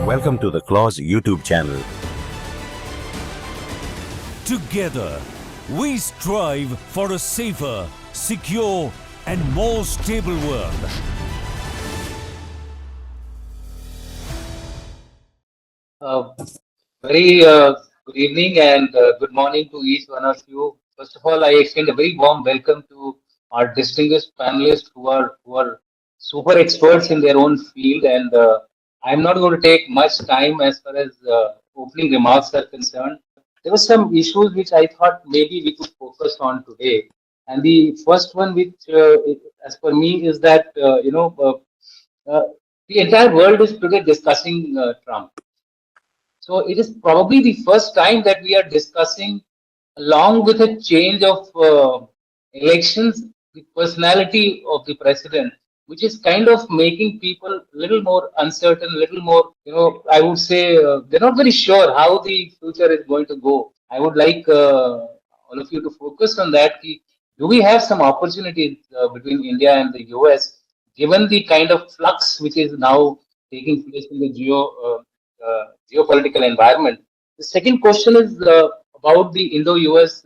Welcome to the Clause YouTube channel. Together, we strive for a safer, secure, and more stable world. Very good evening and good morning to each one of you. First of all, I extend a very warm welcome to our distinguished panelists who are super experts in their own field, and I'm not going to take much time as far as opening remarks are concerned. There were some issues which I thought maybe we could focus on today, and the first one, which as per me, is that the entire world is today discussing Trump. So it is probably the first time that we are discussing, along with a change of elections, the personality of the president, which is kind of making people a little more uncertain, a little more, I would say they're not very sure how the future is going to go. I would like all of you to focus on that. Do we have some opportunities between India and the US, given the kind of flux which is now taking place in the geopolitical environment? The second question is about the Indo-US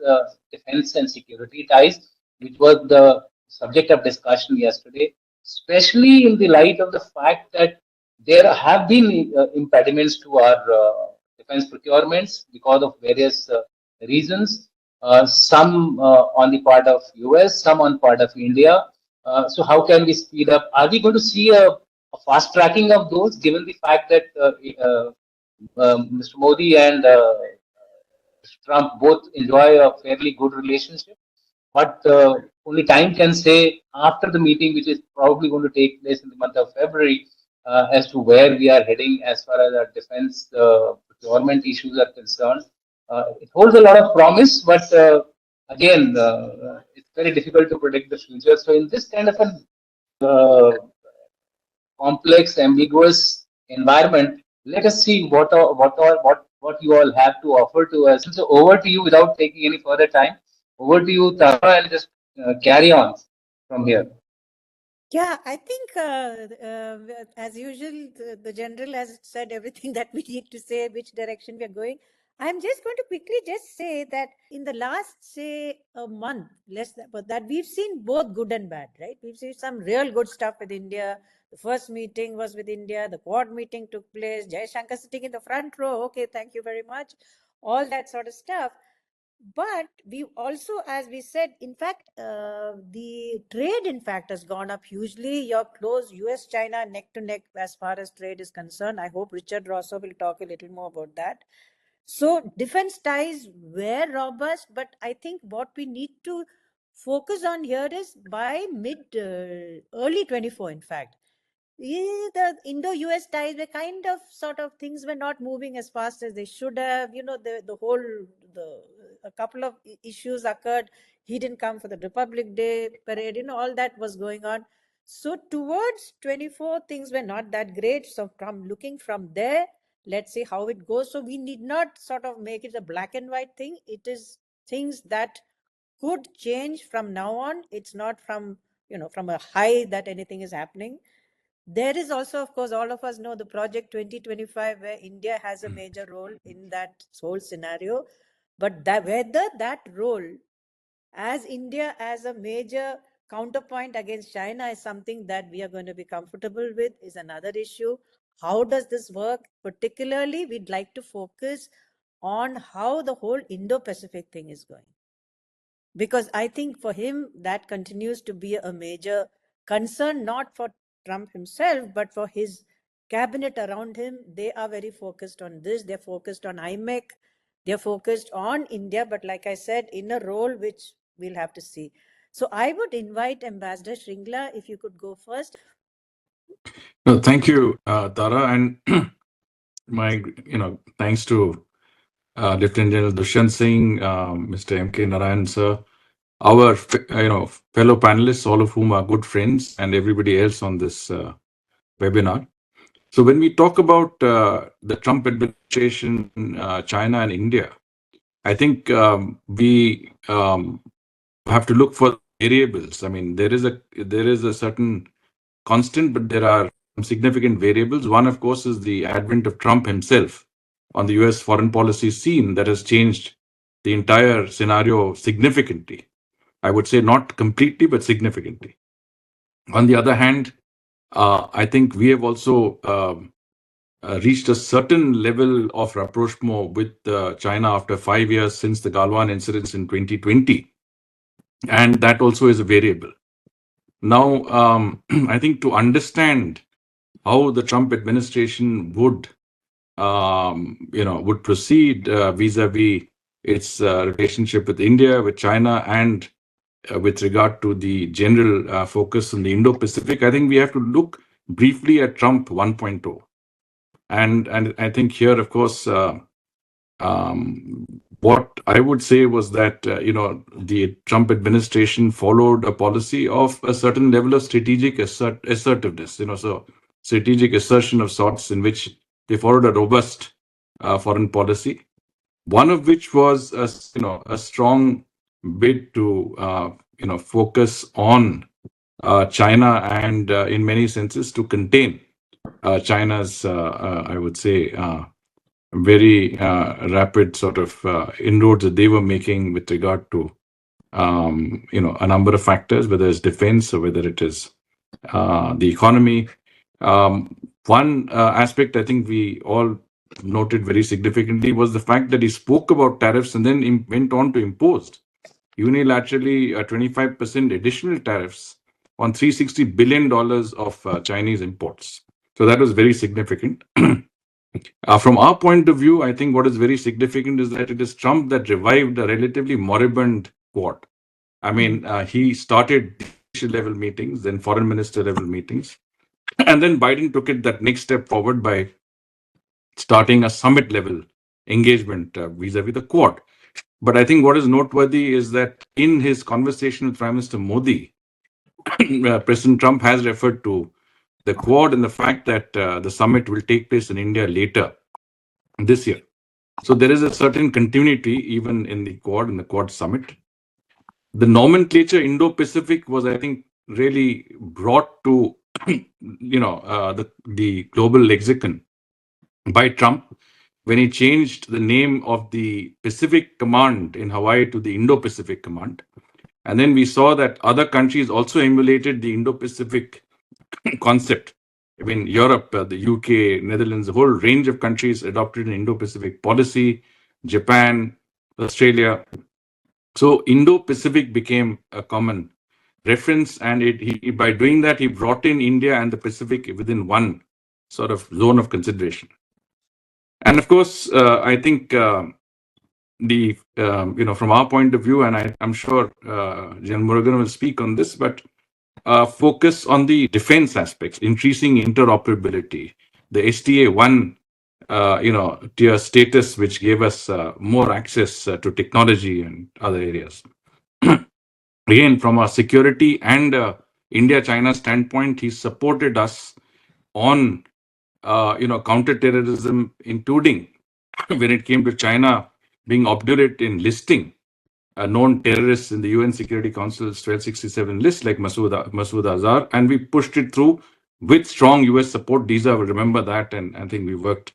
defense and security ties, which was the subject of discussion yesterday, especially in the light of the fact that there have been impediments to our defense procurements because of various reasons, some on the part of US, some on part of India. So how can we speed up? Are we going to see a fast tracking of those, given the fact that Mr. Modi and Trump both enjoy a fairly good relationship, but only time can say after the meeting, which is probably going to take place in the month of February, as to where we are heading as far as our defense procurement issues are concerned. It holds a lot of promise, but again, it's very difficult to predict the future. So in this kind of a complex, ambiguous environment, let us see what you all have to offer to us. So over to you, without taking any further time. Over to you, Tara, and just carry on from here. Yeah, I think as usual, the general has said everything that we need to say, which direction we are going. I'm just going to quickly just say that in the last, say, a month, less than, but that we've seen both good and bad, right? We've seen some real good stuff with India. The first meeting was with India. The Quad meeting took place. Jai Shankar sitting in the front row. Okay, thank you very much. All that sort of stuff. But we also, as we said, in fact, the trade, in fact, has gone up hugely. You're close, US-China neck to neck as far as trade is concerned. I hope Richard Rossow will talk a little more about that. So defense ties were robust, but I think what we need to focus on here is by early 24, in fact, the Indo-US ties were kind of sort of things were not moving as fast as they should have. A couple of issues occurred. He didn't come for the Republic Day parade. All that was going on. So towards 24, things were not that great. So from looking from there, let's see how it goes. So we need not sort of make it a black and white thing. It is things that could change from now on. It's not from a high that anything is happening. There is also, of course, all of us know the Project 2025, where India has a major role in that whole scenario. But whether that role, as India as a major counterpoint against China, is something that we are going to be comfortable with is another issue. How does this work? Particularly, we'd like to focus on how the whole Indo-Pacific thing is going. Because I think for him, that continues to be a major concern, not for Trump himself, but for his cabinet around him. They are very focused on this. They're focused on IMEC. They're focused on India, but like I said, in a role which we'll have to see. So I would invite Ambassador Shringla, if you could go first. No, thank you, Tara, and my thanks to Lieutenant General Dushyant Singh, Mr. M K Narayanan sir, our fellow panelists, all of whom are good friends, and everybody else on this webinar. So when we talk about the Trump administration, China and India, I think we have to look for variables. I mean, there is a certain constant, but there are significant variables. One, of course, is the advent of Trump himself on the US foreign policy scene that has changed the entire scenario significantly. I would say not completely, but significantly. On the other hand, I think we have also reached a certain level of rapprochement with China after 5 years since the Galwan incidents in 2020. And that also is a variable. Now, I think to understand how the Trump administration would proceed vis-a-vis its relationship with India, with China, and with regard to the general focus on the Indo-Pacific, I think we have to look briefly at Trump 1.0. And I think here, of course, what I would say was that, the Trump administration followed a policy of a certain level of strategic assertiveness, so strategic assertion of sorts in which they followed a robust foreign policy, one of which was a strong bid to focus on China and in many senses to contain China's I would say very rapid sort of inroads that they were making with regard to a number of factors, whether it's defense or whether it is the economy. One aspect I think we all noted very significantly was the fact that he spoke about tariffs and then went on to impose unilaterally 25% additional tariffs on $360 billion of Chinese imports. So that was very significant. From our point of view, I think what is very significant is that it is Trump that revived a relatively moribund Quad. I mean, he started level meetings, then foreign minister level meetings, and then Biden took it that next step forward by starting a summit level engagement vis-a-vis the Quad. But I think what is noteworthy is that in his conversation with Prime Minister Modi, President Trump has referred to the Quad and the fact that the summit will take place in India later this year. So there is a certain continuity even in the Quad and the Quad summit. The nomenclature Indo-Pacific was, I think, really brought to the global lexicon by Trump when he changed the name of the Pacific Command in Hawaii to the Indo-Pacific Command. And then we saw that other countries also emulated the Indo-Pacific concept. I mean, Europe, the UK, Netherlands, a whole range of countries adopted an Indo-Pacific policy, Japan, Australia. So Indo-Pacific became a common reference, and by doing that, he brought in India and the Pacific within one sort of zone of consideration. And of course, I think from our point of view, and I'm sure Gen Murugan will speak on this, but focus on the defense aspects, increasing interoperability, the STA-1 tier status, which gave us more access to technology and other areas. Again, from a security and India-China standpoint, he supported us on counterterrorism, including when it came to China being obdurate in listing known terrorists in the UN Security Council's 1267 list, like Masood Azhar, and we pushed it through with strong US support. Disa will remember that, and I think we worked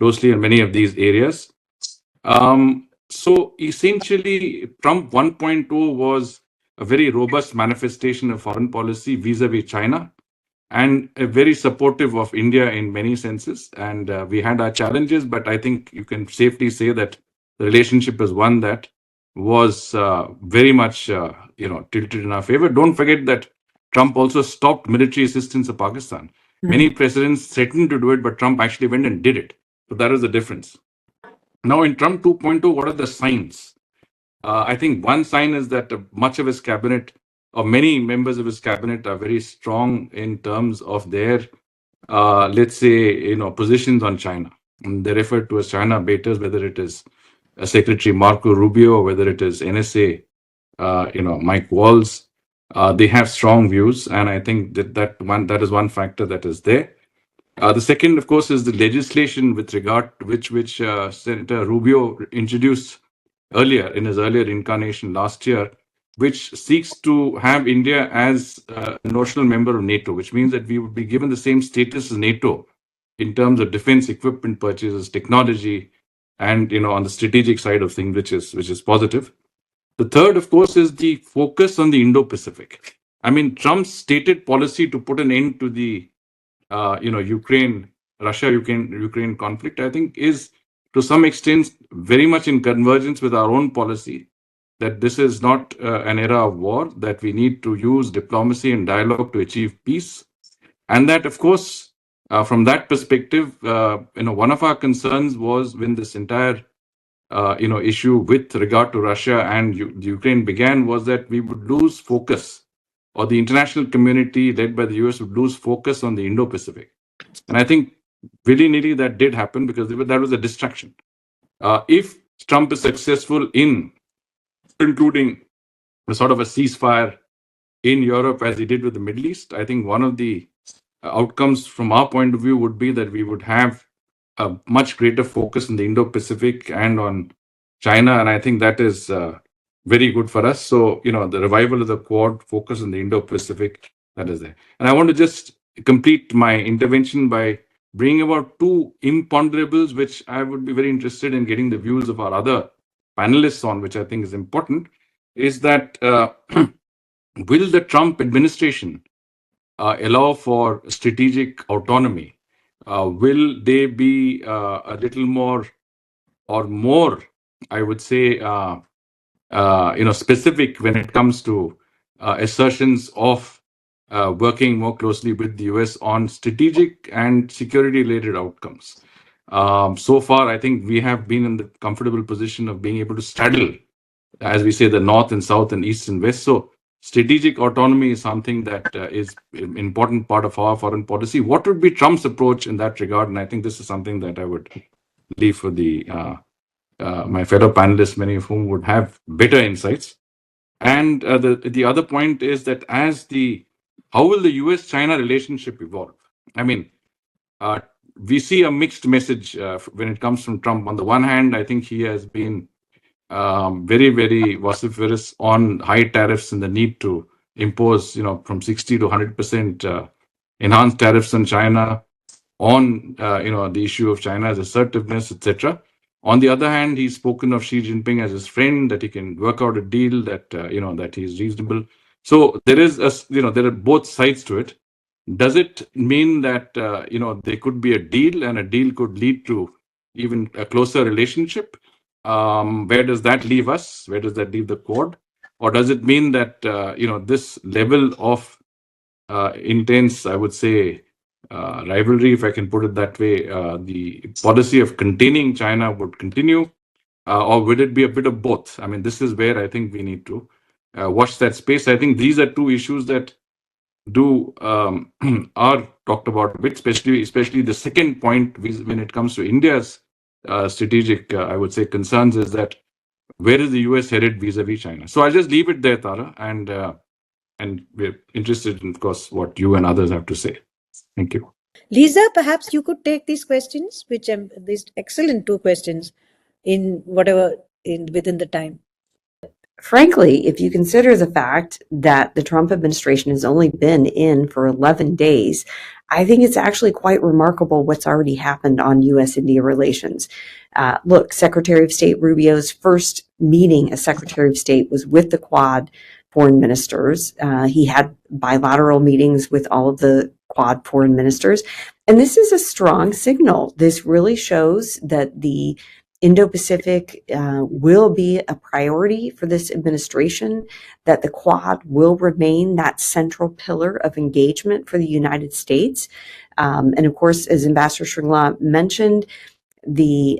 closely in many of these areas. So essentially, Trump 1.0 was a very robust manifestation of foreign policy vis-a-vis China, and very supportive of India in many senses. And we had our challenges, but I think you can safely say that the relationship is one that was very much tilted in our favor. Don't forget that Trump also stopped military assistance to Pakistan. Many presidents threatened to do it, but Trump actually went and did it. So that is the difference. Now in Trump 2.0, what are the signs? I think one sign is that much of his cabinet, or many members of his cabinet, are very strong in terms of their, let's say, positions on China. And they refer to as China baiters, whether it is Secretary Marco Rubio or whether it is NSA, Mike Waltz. They have strong views, and I think that is one factor that is there. The second, of course, is the legislation with regard to which Senator Rubio introduced earlier in his earlier incarnation last year, which seeks to have India as a notional member of NATO, which means that we would be given the same status as NATO in terms of defense equipment purchases, technology, and on the strategic side of things, which is positive. The third, of course, is the focus on the Indo-Pacific. I mean, Trump's stated policy to put an end to the Russia-Ukraine conflict, I think, is to some extent very much in convergence with our own policy, that this is not an era of war, that we need to use diplomacy and dialogue to achieve peace. And that, of course, from that perspective, one of our concerns was when this entire issue with regard to Russia and Ukraine began, was that we would lose focus, or the international community led by the US would lose focus on the Indo-Pacific. And I think willy-nilly that did happen, because that was a distraction. If Trump is successful in concluding a sort of a ceasefire in Europe as he did with the Middle East, I think one of the outcomes from our point of view would be that we would have a much greater focus on the Indo-Pacific and on China. And I think that is very good for us. So, the revival of the Quad, focus on the Indo-Pacific, that is there. And I want to just complete my intervention by bringing about two imponderables, which I would be very interested in getting the views of our other panelists on, which I think is important, is that will the Trump administration allow for strategic autonomy? Will they be a little more or more, I would say, specific when it comes to assertions of working more closely with the US on strategic and security-related outcomes? So far, I think we have been in the comfortable position of being able to straddle, as we say, the North and South and East and West. So strategic autonomy is something that is an important part of our foreign policy. What would be Trump's approach in that regard? And I think this is something that I would leave for the my fellow panelists, many of whom would have better insights. And the other point is that how will the US-China relationship evolve? I mean, we see a mixed message when it comes from Trump. On the one hand, I think he has been very, very vociferous on high tariffs and the need to impose, from 60 to 100% enhanced tariffs on China, on the issue of China's assertiveness, etc. On the other hand, he's spoken of Xi Jinping as his friend, that he can work out a deal, that that he's reasonable. So there is there are both sides to it. Does it mean that there could be a deal, and a deal could lead to even a closer relationship? Where does that leave us? Where does that leave the Quad? Or does it mean that this level of intense, I would say, rivalry, if I can put it that way, the policy of containing China would continue, or would it be a bit of both? I mean, this is where I think we need to watch that space. I think these are two issues that are talked about a bit, especially the second point when it comes to India's strategic, I would say, concerns, is that where is the US headed vis-a-vis China? So I'll just leave it there, Tara, and we're interested in, of course, what you and others have to say. Thank you. Lisa, perhaps you could take these questions, these excellent two questions, within the time. Frankly, if you consider the fact that the Trump administration has only been in for 11 days, I think it's actually quite remarkable what's already happened on U.S.-India relations. Look, Secretary of State Rubio's first meeting as Secretary of State was with the Quad foreign ministers. He had bilateral meetings with all of the Quad foreign ministers. And this is a strong signal. This really shows that the Indo-Pacific will be a priority for this administration, that the Quad will remain that central pillar of engagement for the United States. And of course, as Ambassador Shringla mentioned, the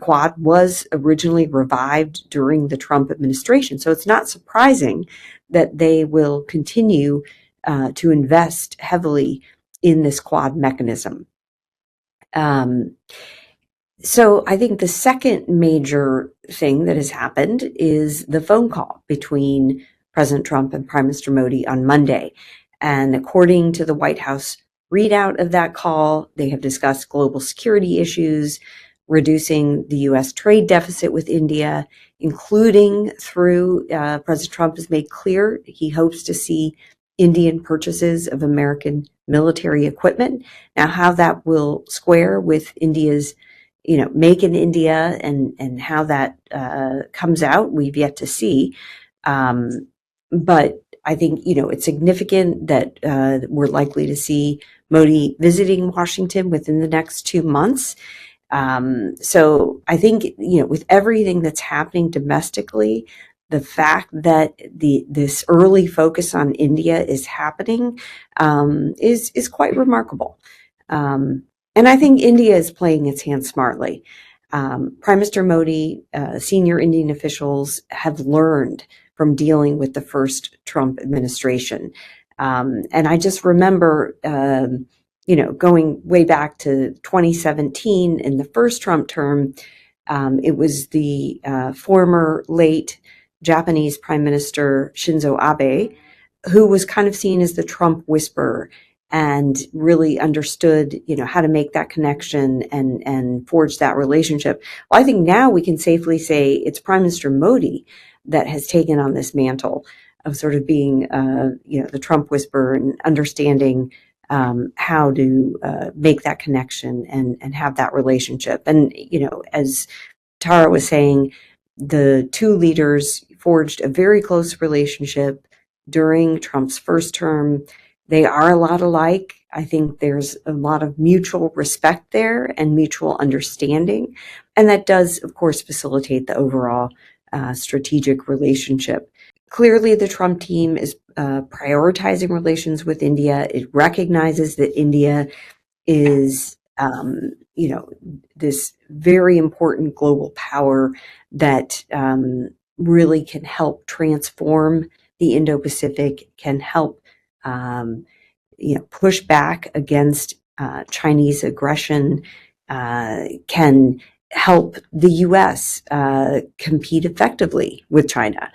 Quad was originally revived during the Trump administration. So it's not surprising that they will continue to invest heavily in this Quad mechanism. So I think the second major thing that has happened is the phone call between President Trump and Prime Minister Modi on Monday. And according to the White House readout of that call, they have discussed global security issues, reducing the U.S. trade deficit with India, including through President Trump has made clear he hopes to see Indian purchases of American military equipment. Now, how that will square with India's, Make in India and how that comes out, we've yet to see. But I think, it's significant that we're likely to see Modi visiting Washington within the next 2 months. So I think, with everything that's happening domestically, the fact that this early focus on India is happening is quite remarkable. And I think India is playing its hand smartly. Prime Minister Modi, senior Indian officials have learned from dealing with the first Trump administration. And I just remember, going way back to 2017 in the first Trump term, it was the former late Japanese Prime Minister Shinzo Abe, who was kind of seen as the Trump whisperer and really understood, how to make that connection and forge that relationship. Well, I think now we can safely say it's Prime Minister Modi that has taken on this mantle of sort of being, the Trump whisperer and understanding how to make that connection and have that relationship. And, as Tara was saying, the two leaders forged a very close relationship during Trump's first term. They are a lot alike. I think there's a lot of mutual respect there and mutual understanding. And that does, of course, facilitate the overall strategic relationship. Clearly, the Trump team is prioritizing relations with India. It recognizes that India is, this very important global power that really can help transform the Indo-Pacific, can help, push back against Chinese aggression, can help the U.S. Compete effectively with China.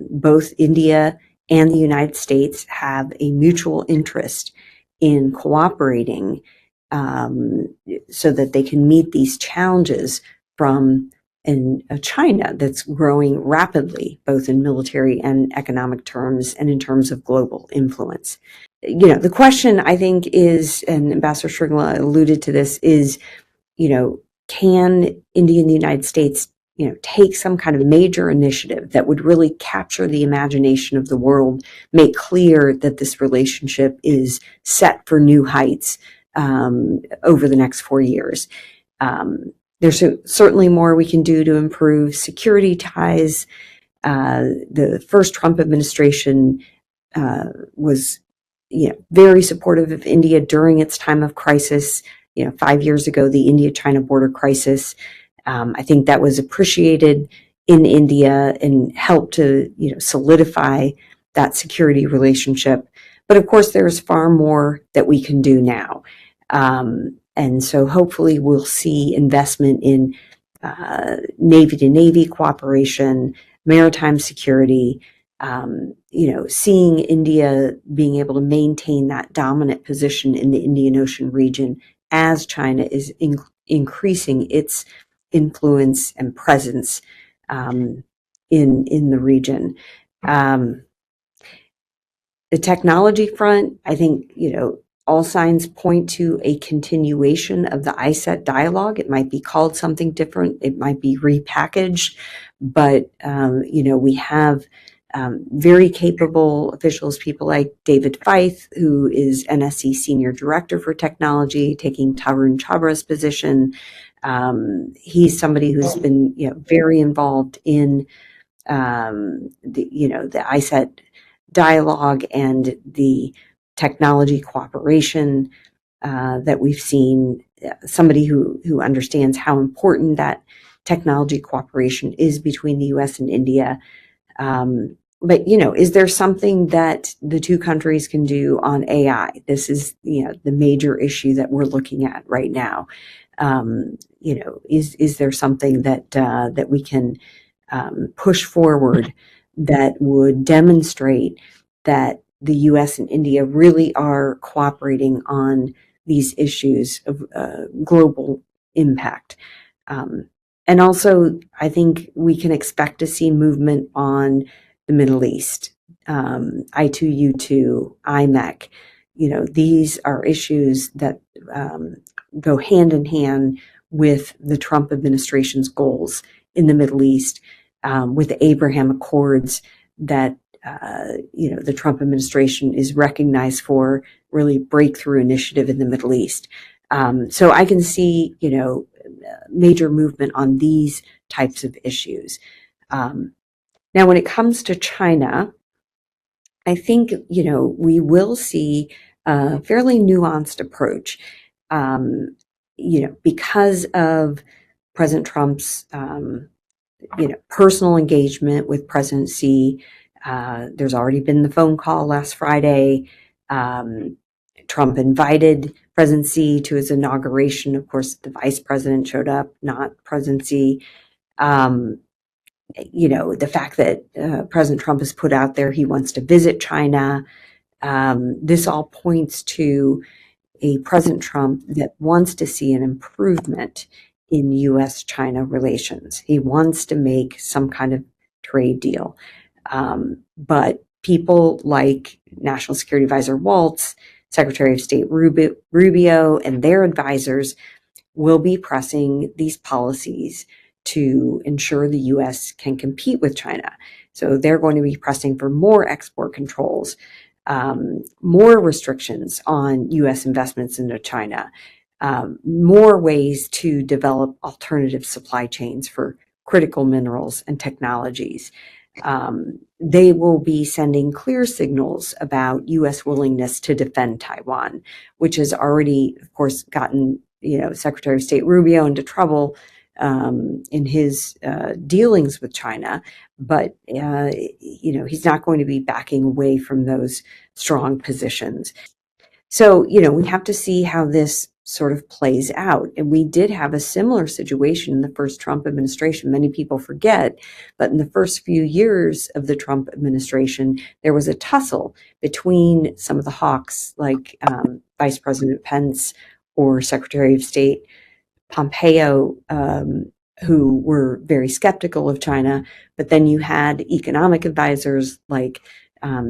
Both India and the United States have a mutual interest in cooperating so that they can meet these challenges from China that's growing rapidly, both in military and economic terms and in terms of global influence. The question, I think, is, and Ambassador Shringla alluded to this, is, can India and the United States, take some kind of major initiative that would really capture the imagination of the world, make clear that this relationship is set for new heights over the next 4 years. There's certainly more we can do to improve security ties. The first Trump administration was, very supportive of India during its time of crisis. 5 years ago, the India-China border crisis. I think that was appreciated in India and helped to, solidify that security relationship. But of course, there's far more that we can do now. And so hopefully we'll see investment in Navy to Navy cooperation, maritime security, seeing India being able to maintain that dominant position in the Indian Ocean region as China is increasing its influence and presence in the region. The technology front, I think, all signs point to a continuation of the ISET dialogue. It might be called something different. It might be repackaged, but, we have very capable officials, people like David Feith, who is NSC Senior Director for Technology, taking Tarun Chabra's position. He's somebody who's been, very involved in the ISET dialogue and the technology cooperation that we've seen. Somebody who understands how important that technology cooperation is between the U.S. and India. But, is there something that the two countries can do on AI? This is, the major issue that we're looking at right now. Is there something that we can push forward that would demonstrate that the U.S. and India really are cooperating on these issues of global impact? And And also, I think we can expect to see movement on the Middle East, I2U2, IMEC. These are issues that go hand in hand with the Trump administration's goals in the Middle East, with the Abraham Accords that the Trump administration is recognized for, really breakthrough initiative in the Middle East. So I can see, major movement on these types of issues. Now, when it comes to China, I think, we will see a fairly nuanced approach, because of President Trump's, personal engagement with President Xi. There's already been the phone call last Friday. Trump invited President Xi to his inauguration. Of course, the vice president showed up, not President Xi. The fact that President Trump has put out there he wants to visit China. This all points to a President Trump that wants to see an improvement in U.S.-China relations. He wants to make some kind of trade deal. But people like National Security Advisor Waltz, Secretary of State Rubio, and their advisors will be pressing these policies to ensure the U.S. can compete with China. So they're going to be pressing for more export controls, more restrictions on U.S. investments into China, more ways to develop alternative supply chains for critical minerals and technologies. They will be sending clear signals about U.S. willingness to defend Taiwan, which has already, of course, gotten Secretary of State Rubio into trouble in his dealings with China. But he's not going to be backing away from those strong positions. So we have to see how this sort of plays out. And we did have a similar situation in the first Trump administration. Many people forget, but in the first few years of the Trump administration, there was a tussle between some of the hawks like Vice President Pence or Secretary of State Pompeo, who were very skeptical of China. But then you had economic advisors like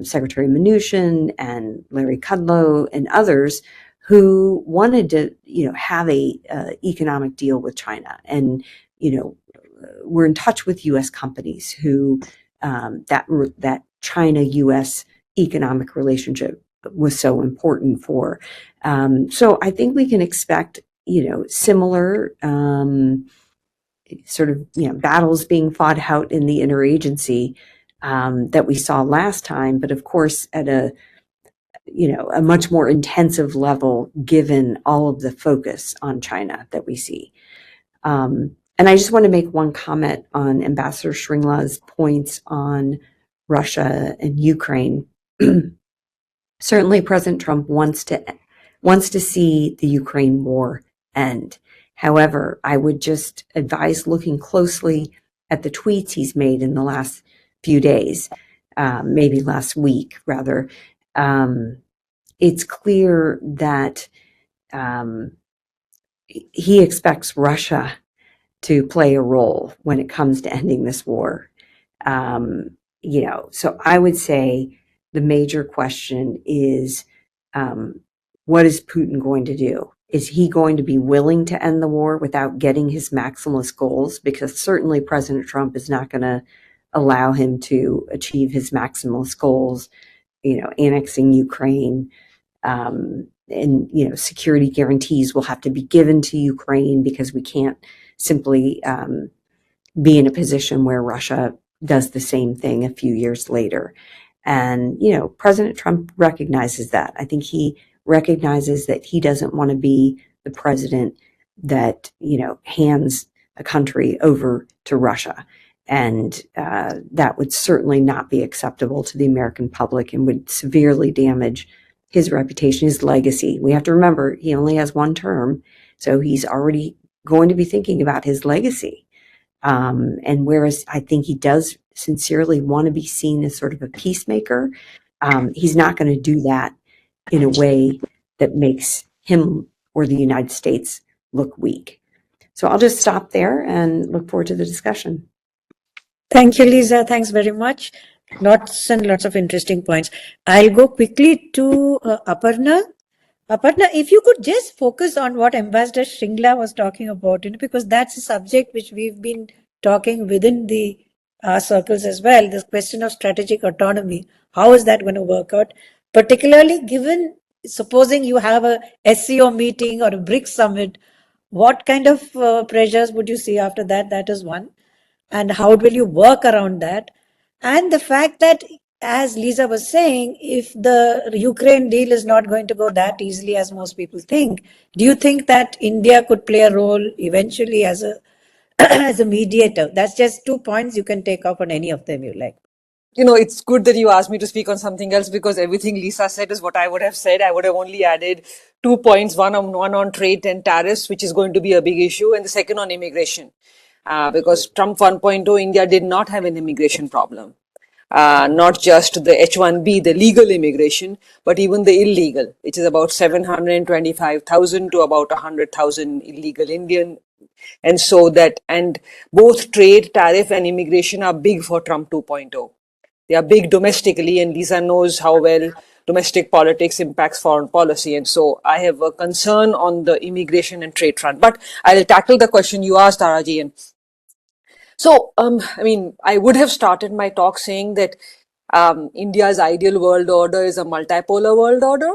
Secretary Mnuchin and Larry Kudlow and others who wanted to, have a economic deal with China, and were in touch with U.S. companies who that China-U.S. economic relationship was so important for. So I think we can expect, similar sort of battles being fought out in the interagency that we saw last time, but of course at a much more intensive level given all of the focus on China that we see. And I just want to make one comment on Ambassador Shringla's points on Russia and Ukraine. Certainly President Trump wants to see the Ukraine war end. However, I would just advise looking closely at the tweets he's made in the last few days, maybe last week rather. It's clear that he expects Russia to play a role when it comes to ending this war. So I would say the major question is, what is Putin going to do? Is he going to be willing to end the war without getting his maximalist goals? Because certainly President Trump is not going to allow him to achieve his maximalist goals, annexing Ukraine, and, security guarantees will have to be given to Ukraine because we can't simply be in a position where Russia does the same thing a few years later. And, President Trump recognizes that. I think he recognizes that he doesn't want to be the president that, hands a country over to Russia. And that would certainly not be acceptable to the American public and would severely damage his reputation, his legacy. We have to remember he only has one term, so he's already going to be thinking about his legacy. And whereas I think he does sincerely want to be seen as sort of a peacemaker, he's not going to do that in a way that makes him or the United States look weak. So I'll just stop there and look forward to the discussion. Thank you, Lisa. Thanks very much. Lots and lots of interesting points. I'll go quickly to Aparna. Aparna, if you could just focus on what Ambassador Shringla was talking about, because that's a subject which we've been talking within the circles as well. This question of strategic autonomy. How is that going to work out? Particularly given, supposing you have a SCO meeting or a BRICS summit, what kind of pressures would you see after that? That is one. And how will you work around that? And the fact that, as Lisa was saying, if the Ukraine deal is not going to go that easily as most people think, do you think that India could play a role eventually as a as a mediator? That's just 2 points. You can take up on any of them you like. It's good that you asked me to speak on something else, because everything Lisa said is what I would have said. I would have only added 2 points, one on trade and tariffs, which is going to be a big issue, and the second on immigration. Because Trump 1.0, India did not have an immigration problem. Not just the H-1B, the legal immigration, but even the illegal, which is about 725,000 to about 100,000 illegal Indian. And both trade, tariff and immigration are big for Trump 2.0. They are big domestically, and Lisa knows how well domestic politics impacts foreign policy. And so I have a concern on the immigration and trade front. But I'll tackle the question you asked, Taraji. And so, I would have started my talk saying that India's ideal world order is a multipolar world order,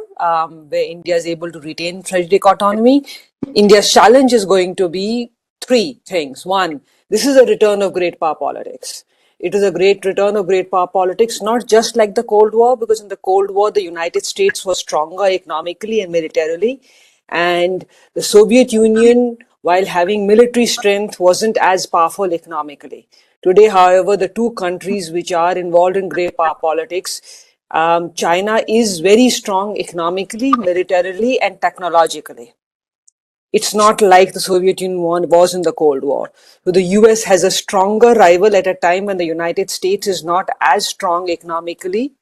where India is able to retain strategic autonomy. India's challenge is going to be 3 things. One, this is a return of great power politics. It is a great return of great power politics, not just like the Cold War, because in the Cold War, the United States was stronger economically and militarily. And the Soviet Union, while having military strength, wasn't as powerful economically. Today, however, the 2 countries which are involved in great power politics, China is very strong economically, militarily, and technologically. It's not like the Soviet Union was in the Cold War. So the US has a stronger rival at a time when the United States is not as strong economically,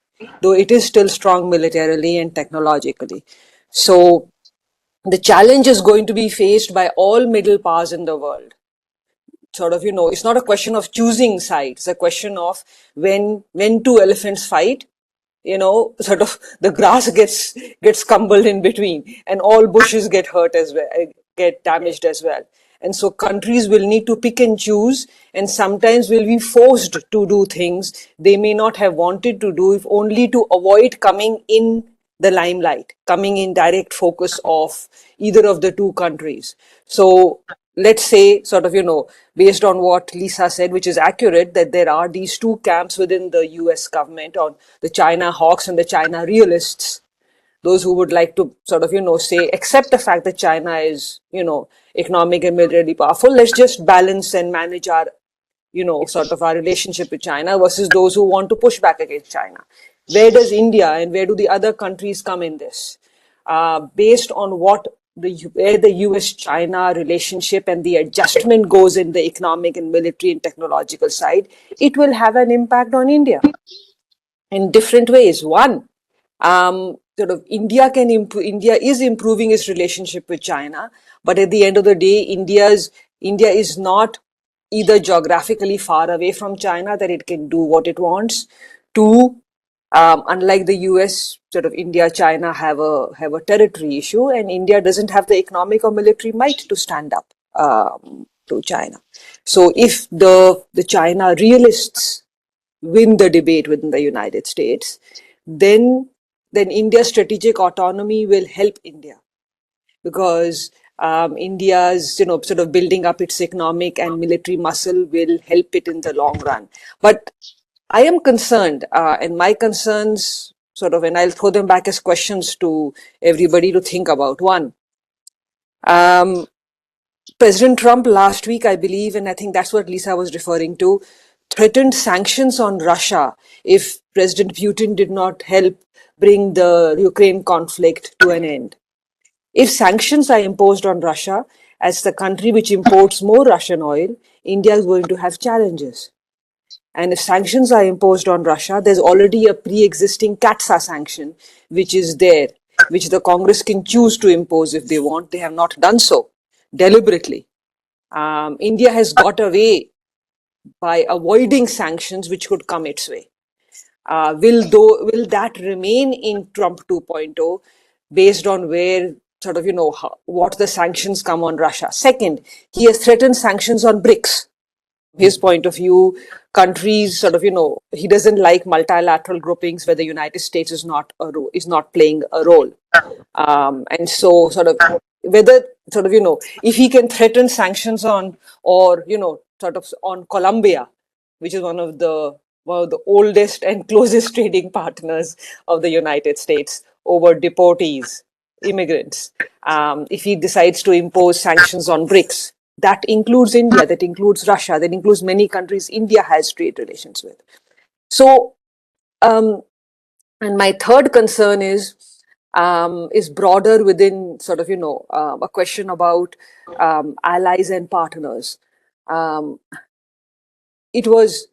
though it is still strong militarily and technologically. So the challenge is going to be faced by all middle powers in the world. It's not a question of choosing sides. It's a question of when 2 elephants fight, the grass gets cumbled in between, and all bushes get hurt as well, get damaged as well. And so countries will need to pick and choose, and sometimes will be forced to do things they may not have wanted to do, if only to avoid coming in the limelight, coming in direct focus of either of the 2 countries. So let's say, based on what Lisa said, which is accurate, that there are these 2 camps within the US government, on the China hawks and the China realists, those who would like to say, accept the fact that China is, economic and militarily powerful, let's just balance and manage our, our relationship with China, versus those who want to push back against China. Where does India and where do the other countries come in this? Based on where the US-China relationship and the adjustment goes in the economic and military and technological side, it will have an impact on India in different ways. One, India is improving its relationship with China, but at the end of the day, India is not either geographically far away from China that it can do what it wants. 2, unlike the US, India, China have a territory issue, and India doesn't have the economic or military might to stand up to China. So if the China realists win the debate within the United States, then India's strategic autonomy will help India, because India's building up its economic and military muscle will help it in the long run. But I am concerned, and my concerns and I'll throw them back as questions to everybody to think about. One, President Trump last week, I believe, and I think that's what Lisa was referring to, threatened sanctions on Russia if President Putin did not help bring the Ukraine conflict to an end. If sanctions are imposed on Russia, as the country which imports more Russian oil, India is going to have challenges. And if sanctions are imposed on Russia, there's already a pre-existing CATSA sanction, which is there, which the Congress can choose to impose if they want. They have not done so deliberately. India has got away by avoiding sanctions which could come its way. Will that remain in Trump 2.0 based on where sort of, what the sanctions come on Russia? Second, he has threatened sanctions on BRICS. His point of view, countries sort of, he doesn't like multilateral groupings where the United States is not playing a role. And so sort of whether sort of, if he can threaten sanctions on, or, sort of on Colombia, which is one of the oldest and closest trading partners of the United States, over deportees, immigrants. If he decides to impose sanctions on BRICS, that includes India, that includes Russia, that includes many countries India has trade relations with. So, and my third concern is broader within sort of, a question about allies and partners. It was,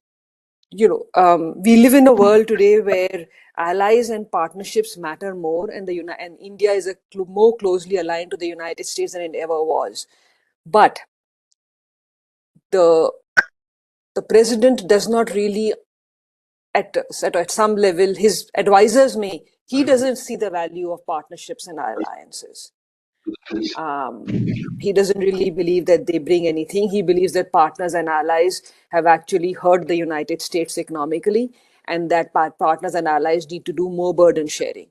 we live in a world today where allies and partnerships matter more, and and India is more closely aligned to the United States than it ever was. But the president does not really, at some level, his advisors he doesn't see the value of partnerships and alliances. He doesn't really believe that they bring anything. He believes that partners and allies have actually hurt the United States economically, and that partners and allies need to do more burden sharing.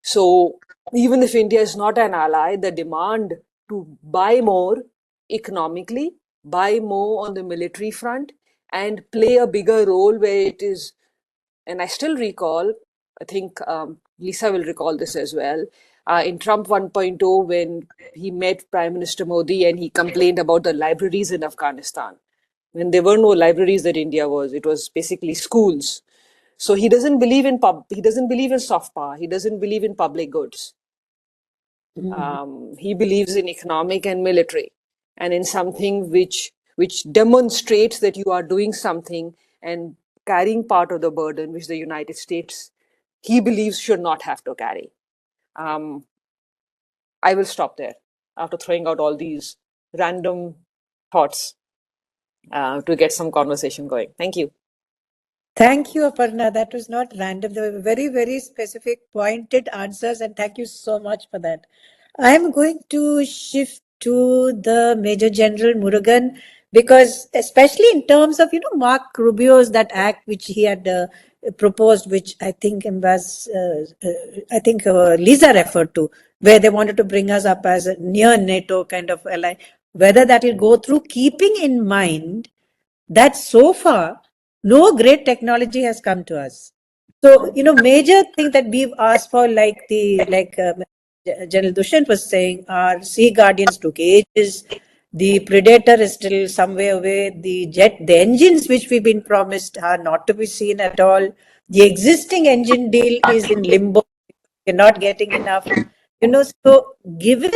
So even if India is not an ally, the demand to buy more economically, buy more on the military front, and play a bigger role where it is, and I still recall, I think Lisa will recall this as well, in Trump 1.0, when he met Prime Minister Modi and he complained about the libraries in Afghanistan. When there were no libraries that India was, it was basically schools. So he doesn't believe in he doesn't believe in soft power. He doesn't believe in public goods. He believes in economic and military, and in something which demonstrates that you are doing something and carrying part of the burden which the United States, he believes, should not have to carry. I will stop there after throwing out all these random thoughts to get some conversation going. Thank you. Thank you, Aparna. That was not random. They were very, very specific, pointed answers, and thank you so much for that. I'm going to shift to the Major General Murugan, because especially in terms of, Mark Rubio's that act which he had proposed, which I think Lisa referred to, where they wanted to bring us up as a near NATO kind of ally, whether that will go through, keeping in mind that so far no great technology has come to us. So, major thing that we've asked for, like General Dushyant was saying, our Sea Guardians took ages. The Predator is still some way away. The engines which we've been promised are not to be seen at all. The existing engine deal is in limbo. We're not getting enough. So given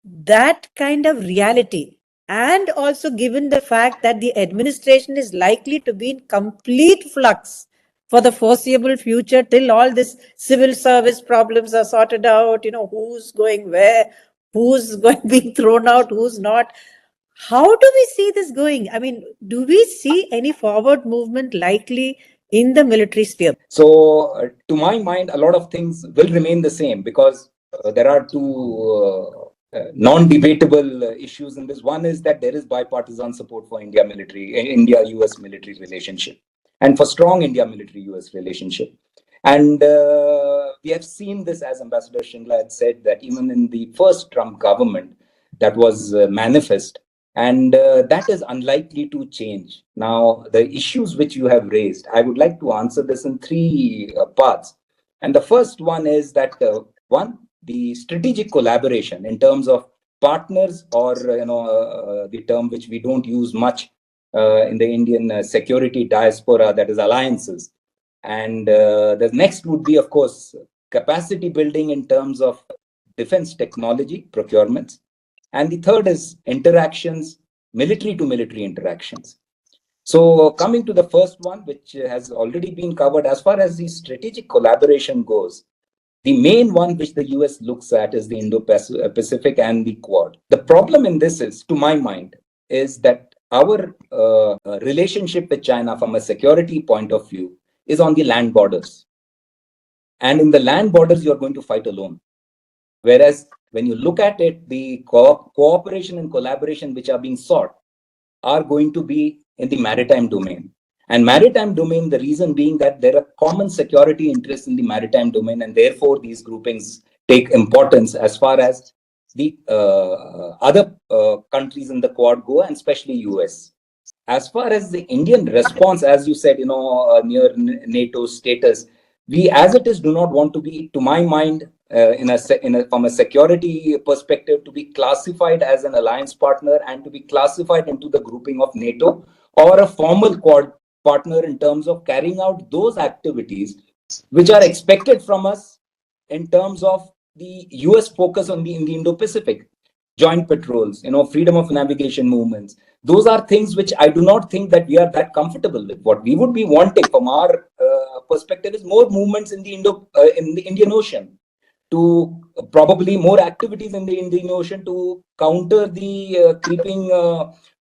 that kind of reality, and also given the fact that the administration is likely to be in complete flux for the foreseeable future till all this civil service problems are sorted out, who's going where, who's going being thrown out, who's not. How do we see this going? I mean, do we see any forward movement likely in the military sphere? So, to my mind, a lot of things will remain the same, because there are two non-debatable issues in this. One is that there is bipartisan support for India-US military relationship, and for strong India-military-US relationship. And we have seen this, as Ambassador Shringla had said, that even in the first Trump government, that was manifest. And that is unlikely to change. Now, the issues which you have raised, I would like to answer this in three parts. And the first one is that, one, the strategic collaboration in terms of partners, or the term which we don't use much in the Indian security diaspora, that is alliances. And the next would be, of course, capacity building in terms of defense technology procurements. And the third is interactions, military to military interactions. So coming to the first one, which has already been covered, as far as the strategic collaboration goes, The main one which the US looks at is the Indo-Pacific and the Quad. The problem in this is, to my mind, is that our relationship with China from a security point of view is on the land borders. And in the land borders, you're going to fight alone. Whereas when you look at it, the cooperation and collaboration which are being sought are going to be in the maritime domain. And maritime domain, the reason being that there are common security interests in the maritime domain, and therefore these groupings take importance as far as the other countries in the Quad go, and especially US. As far as the Indian response, as you said, near NATO status, we as it is do not want to be, to my mind, from a security perspective, to be classified as an alliance partner and to be classified into the grouping of NATO or a formal Quad partner in terms of carrying out those activities which are expected from us in terms of the US focus on in the Indo-Pacific, joint patrols, freedom of navigation movements. Those are things which I do not think that we are that comfortable with. What we would be wanting from our perspective is more movements in the Indian Ocean, to probably more activities in the Indian Ocean to counter the creeping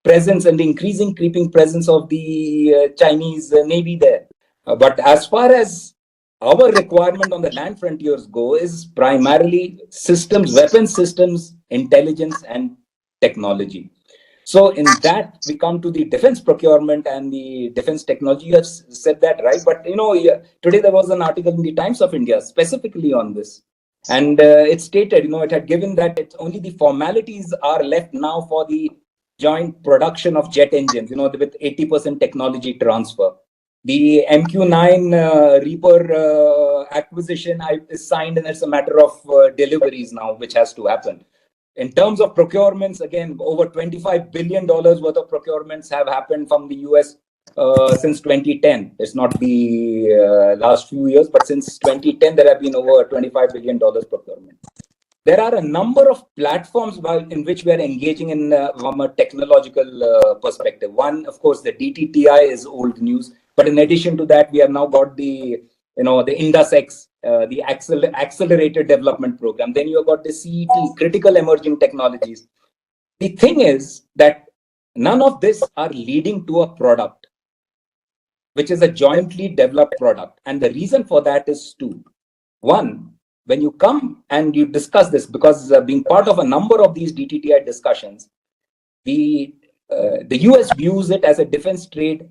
presence and the increasing creeping presence of the Chinese Navy there. But as far as our requirement on the land frontiers go, is primarily systems, weapon systems, intelligence, and technology. So in that, we come to the defense procurement and the defense technology. You have said that, right? But today there was an article in the Times of India specifically on this. And it stated, it had given that it's only the formalities are left now for the joint production of jet engines, with 80% technology transfer. The MQ-9 Reaper acquisition is signed, and it's a matter of deliveries now, which has to happen. In terms of procurements, again, over $25 billion worth of procurements have happened from the US since 2010. It's not the last few years, but since 2010, there have been over $25 billion procurement. There are a number of platforms in which we are engaging in from a technological perspective. One, of course, the DTTI is old news. But in addition to that, we have now got the IndusX, the Accelerated Development Program. Then you have got the CET, Critical Emerging Technologies. The thing is that none of this are leading to a product, which is a jointly developed product. And the reason for that is two. One, when you come and you discuss this, because being part of a number of these DTTI discussions, the US views it as a defense trade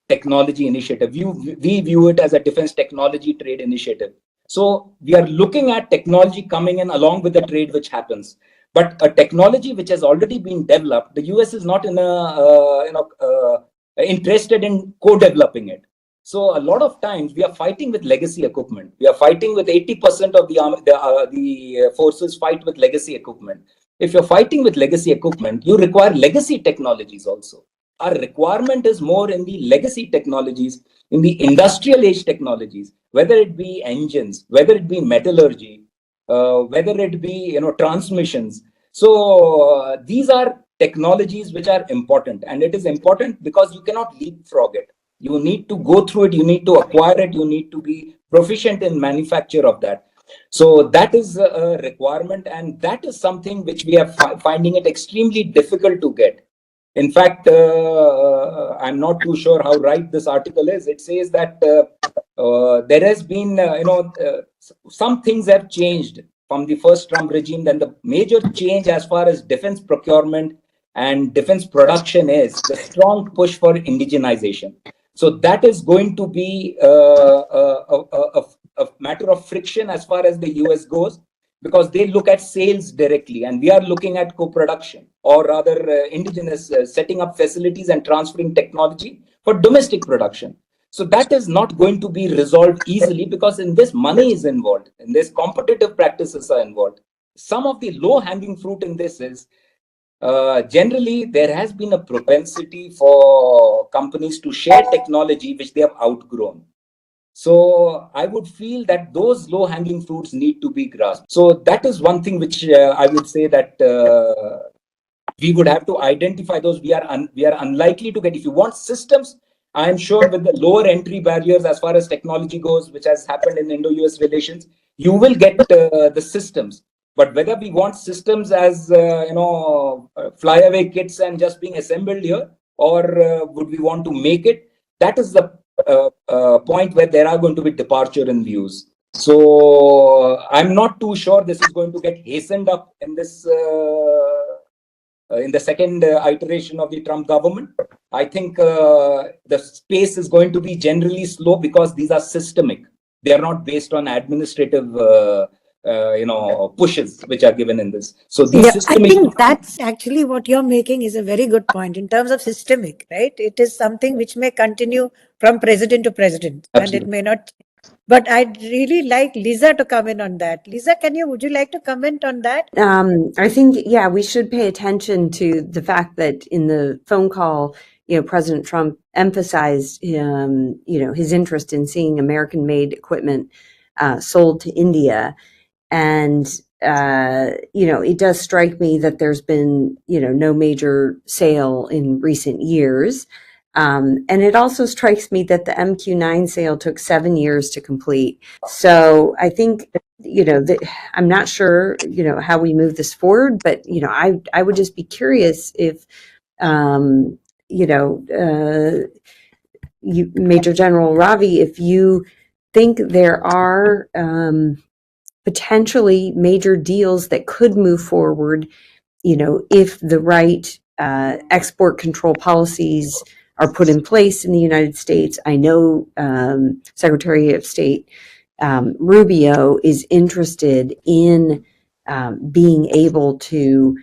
technology initiative. We view it as a defense technology trade initiative. So we are looking at technology coming in along with the trade which happens. But a technology which has already been developed, the US is not interested in co-developing it. So a lot of times we are fighting with legacy equipment. We are fighting with 80% of the forces fight with legacy equipment. If you're fighting with legacy equipment, you require legacy technologies also. Our requirement is more in the legacy technologies, in the industrial age technologies, whether it be engines, whether it be metallurgy, whether it be transmissions. So these are technologies which are important, and it is important because you cannot leapfrog it. You need to go through it, you need to acquire it, you need to be proficient in manufacture of that. So that is a requirement, and that is something which we are finding it extremely difficult to get. In fact, I'm not too sure how right this article is. It says that there has been, some things have changed from the first Trump regime. Then the major change as far as defense procurement and defense production is the strong push for indigenization. So that is going to be a matter of friction as far as the US goes, because they look at sales directly, and we are looking at co-production, or rather indigenous setting up facilities and transferring technology for domestic production. So that is not going to be resolved easily, because in this money is involved, in this competitive practices are involved. Some of the low-hanging fruit in this is generally there has been a propensity for companies to share technology which they have outgrown. So I would feel that those low-hanging fruits need to be grasped. So that is one thing which I would say that we would have to identify those. We are unlikely to get. If you want systems, I am sure with the lower entry barriers as far as technology goes, which has happened in Indo-US relations, you will get the systems. But whether we want systems as flyaway kits and just being assembled here, or would we want to make it? That is the point where there are going to be departure in views. So I'm not too sure this is going to get hastened up in this in the second iteration of the Trump government. I think the space is going to be generally slow because these are systemic. They are not based on administrative pushes which are given in this. So these I systemic. think that's actually what you're making is a very good point in terms of systemic, right? It is something which may continue from president to president. Absolutely. And it may not. But I'd really like Lisa to come in on that. Lisa, would you like to comment on that? I think, yeah, we should pay attention to the fact that in the phone call, President Trump emphasized, his interest in seeing American-made equipment sold to India. And, it does strike me that there's been, no major sale in recent years. And it also strikes me that the MQ-9 sale took 7 years to complete. So I think, I'm not sure, how we move this forward, but, I would just be curious if, Major General Ravi, if you think there are potentially major deals that could move forward, if the right export control policies are put in place in the United States. I know Secretary of State Rubio is interested in being able to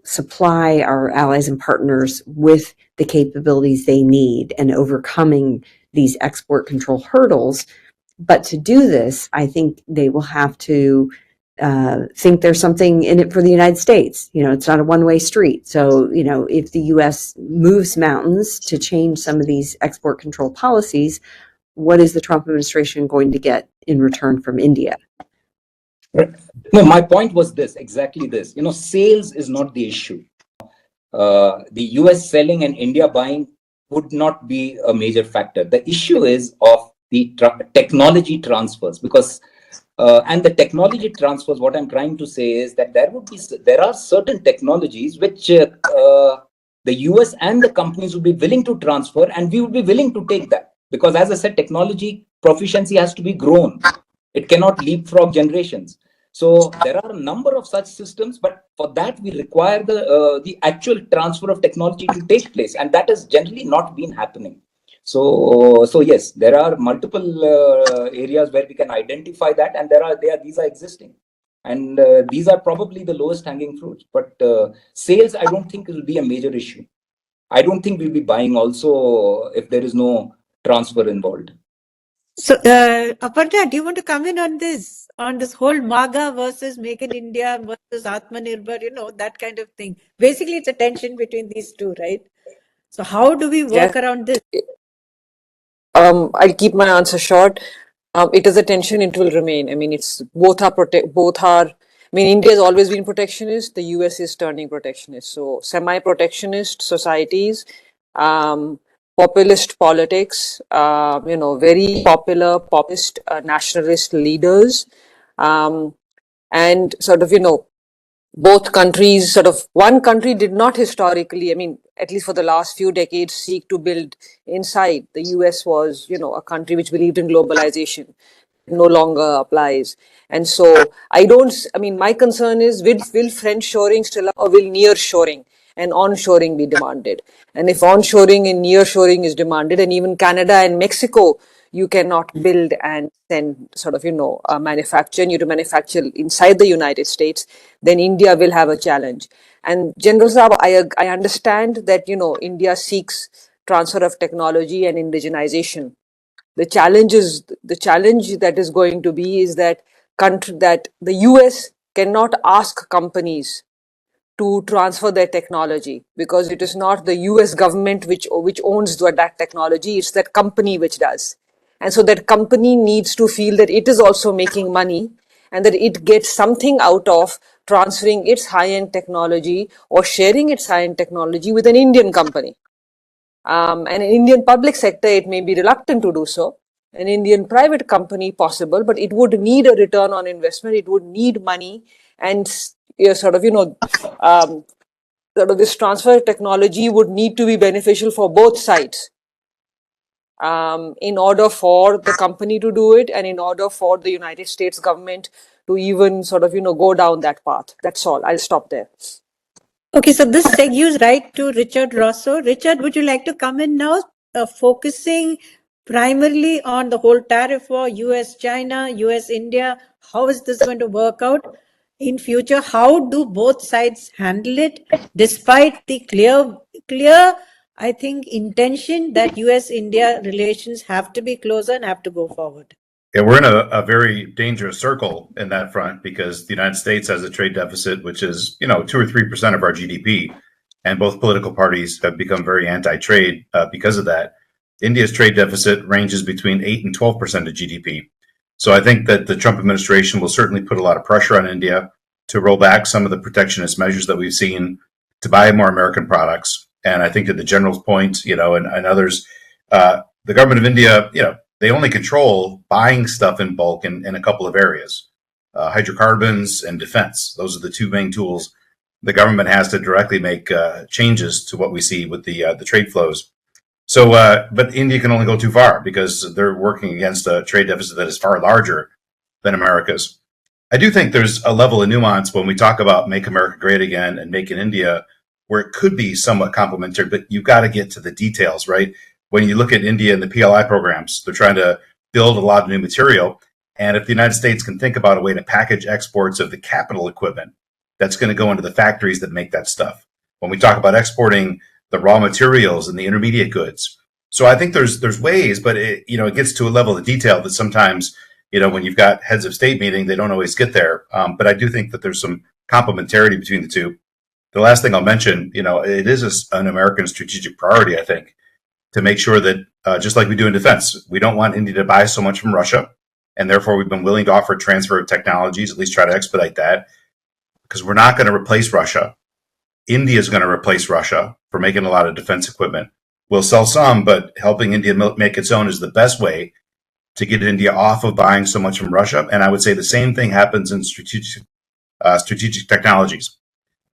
supply our allies and partners with the capabilities they need and overcoming these export control hurdles. But to do this, I think they will have to think there's something in it for the United States. It's not a one-way street. So, if the U.S. moves mountains to change some of these export control policies, what is the Trump administration going to get in return from India? No, my point was exactly this. Sales is not the issue. The US selling and India buying would not be a major factor. The issue is of the technology transfers, because and the technology transfers, what I'm trying to say is that there are certain technologies which the US and the companies would be willing to transfer, and we would be willing to take that, because as I said, technology proficiency has to be grown. It cannot leapfrog generations. So there are a number of such systems, but for that we require the actual transfer of technology to take place, and that has generally not been happening. So yes, there are multiple areas where we can identify that, and these are existing, and these are probably the lowest hanging fruits. But sales, I don't think will be a major issue. I don't think we'll be buying also if there is no transfer involved. So, Aparna, do you want to come in on this whole MAGA versus Make in India versus Atmanirbhar, that kind of thing? Basically, it's a tension between these two, right? So how do we work around this? I'll keep my answer short. It is a tension. It will remain. I mean, it's both are. I mean, India has always been protectionist. The US is turning protectionist. So semi-protectionist societies, populist politics, very popular populist nationalist leaders, and sort of both countries, one country did not historically, I mean, at least for the last few decades, seek to build inside. The US was, a country which believed in globalization. No longer applies. And so my concern is, will friend shoring still, or will near shoring and onshoring be demanded? And if onshoring and near shoring is demanded, and even Canada and Mexico, you cannot build and then manufacture, and you to manufacture inside the United States, then India will have a challenge. And General Saab, I understand that, India seeks transfer of technology and indigenization. The challenge that is going to be is that the US cannot ask companies to transfer their technology, because it is not the US government which owns that technology, it's that company which does. And so that company needs to feel that it is also making money, and that it gets something out of transferring its high-end technology or sharing its high-end technology with an Indian company. And an Indian public sector, it may be reluctant to do so, an Indian private company possible, but it would need a return on investment. It would need money, and sort of this transfer of technology would need to be beneficial for both sides. In order for the company to do it, and in order for the United States government to even sort of go down that path. That's all. I'll stop there. Okay, so this segues right to Richard Rossow. Richard, would you like to come in now, focusing primarily on the whole tariff war, US-China, US-India? How is this going to work out in future? How do both sides handle it, despite the clear, I think, intention that US-India relations have to be closer and have to go forward? Yeah, we're in a very dangerous circle in that front because the United States has a trade deficit, which is, 2 or 3% of our GDP. And both political parties have become very anti-trade because of that. India's trade deficit ranges between 8 and 12% of GDP. So I think that the Trump administration will certainly put a lot of pressure on India to roll back some of the protectionist measures that we've seen to buy more American products. And I think that the general's point, and others, the government of India, they only control buying stuff in bulk in a couple of areas, hydrocarbons and defense. Those are the two main tools the government has to directly make changes to what we see with the trade flows. So, but India can only go too far because they're working against a trade deficit that is far larger than America's. I do think there's a level of nuance when we talk about Make America Great Again and Make in India, where it could be somewhat complementary, but you've got to get to the details, right? When you look at India and the PLI programs, they're trying to build a lot of new material. And if the United States can think about a way to package exports of the capital equipment, that's going to go into the factories that make that stuff. When we talk about exporting the raw materials and the intermediate goods. So I think there's ways, but it gets to a level of detail that sometimes, when you've got heads of state meeting, they don't always get there. But I do think that there's some complementarity between the two. The last thing I'll mention, it is an American strategic priority, I think, to make sure that just like we do in defense, we don't want India to buy so much from Russia. And therefore, we've been willing to offer transfer of technologies, at least try to expedite that, because we're not going to replace Russia. India is going to replace Russia for making a lot of defense equipment. We'll sell some, but helping India make its own is the best way to get India off of buying so much from Russia. And I would say the same thing happens in strategic technologies.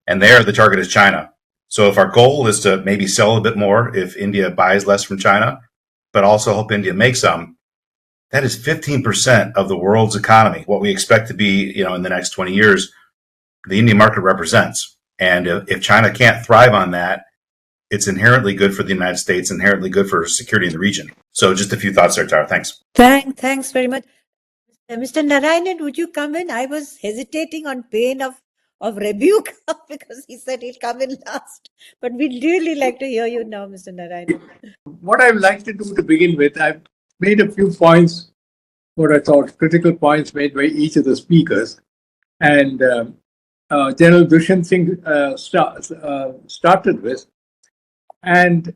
And there, the target is China. So if our goal is to maybe sell a bit more if India buys less from China, but also help India make some, that is 15% of the world's economy, what we expect to be, in the next 20 years, the Indian market represents. And if China can't thrive on that, it's inherently good for the United States, inherently good for security in the region. So just a few thoughts there, Tara. Thanks. Thanks very much. Mr. Narayanan, would you come in? I was hesitating on pain of rebuke because he said he'll come in last. But we'd really like to hear you now, Mr. Narayanan. What I would like to do to begin with, I've made a few points, what I thought critical points made by each of the speakers. And General Dushyant Singh started with. And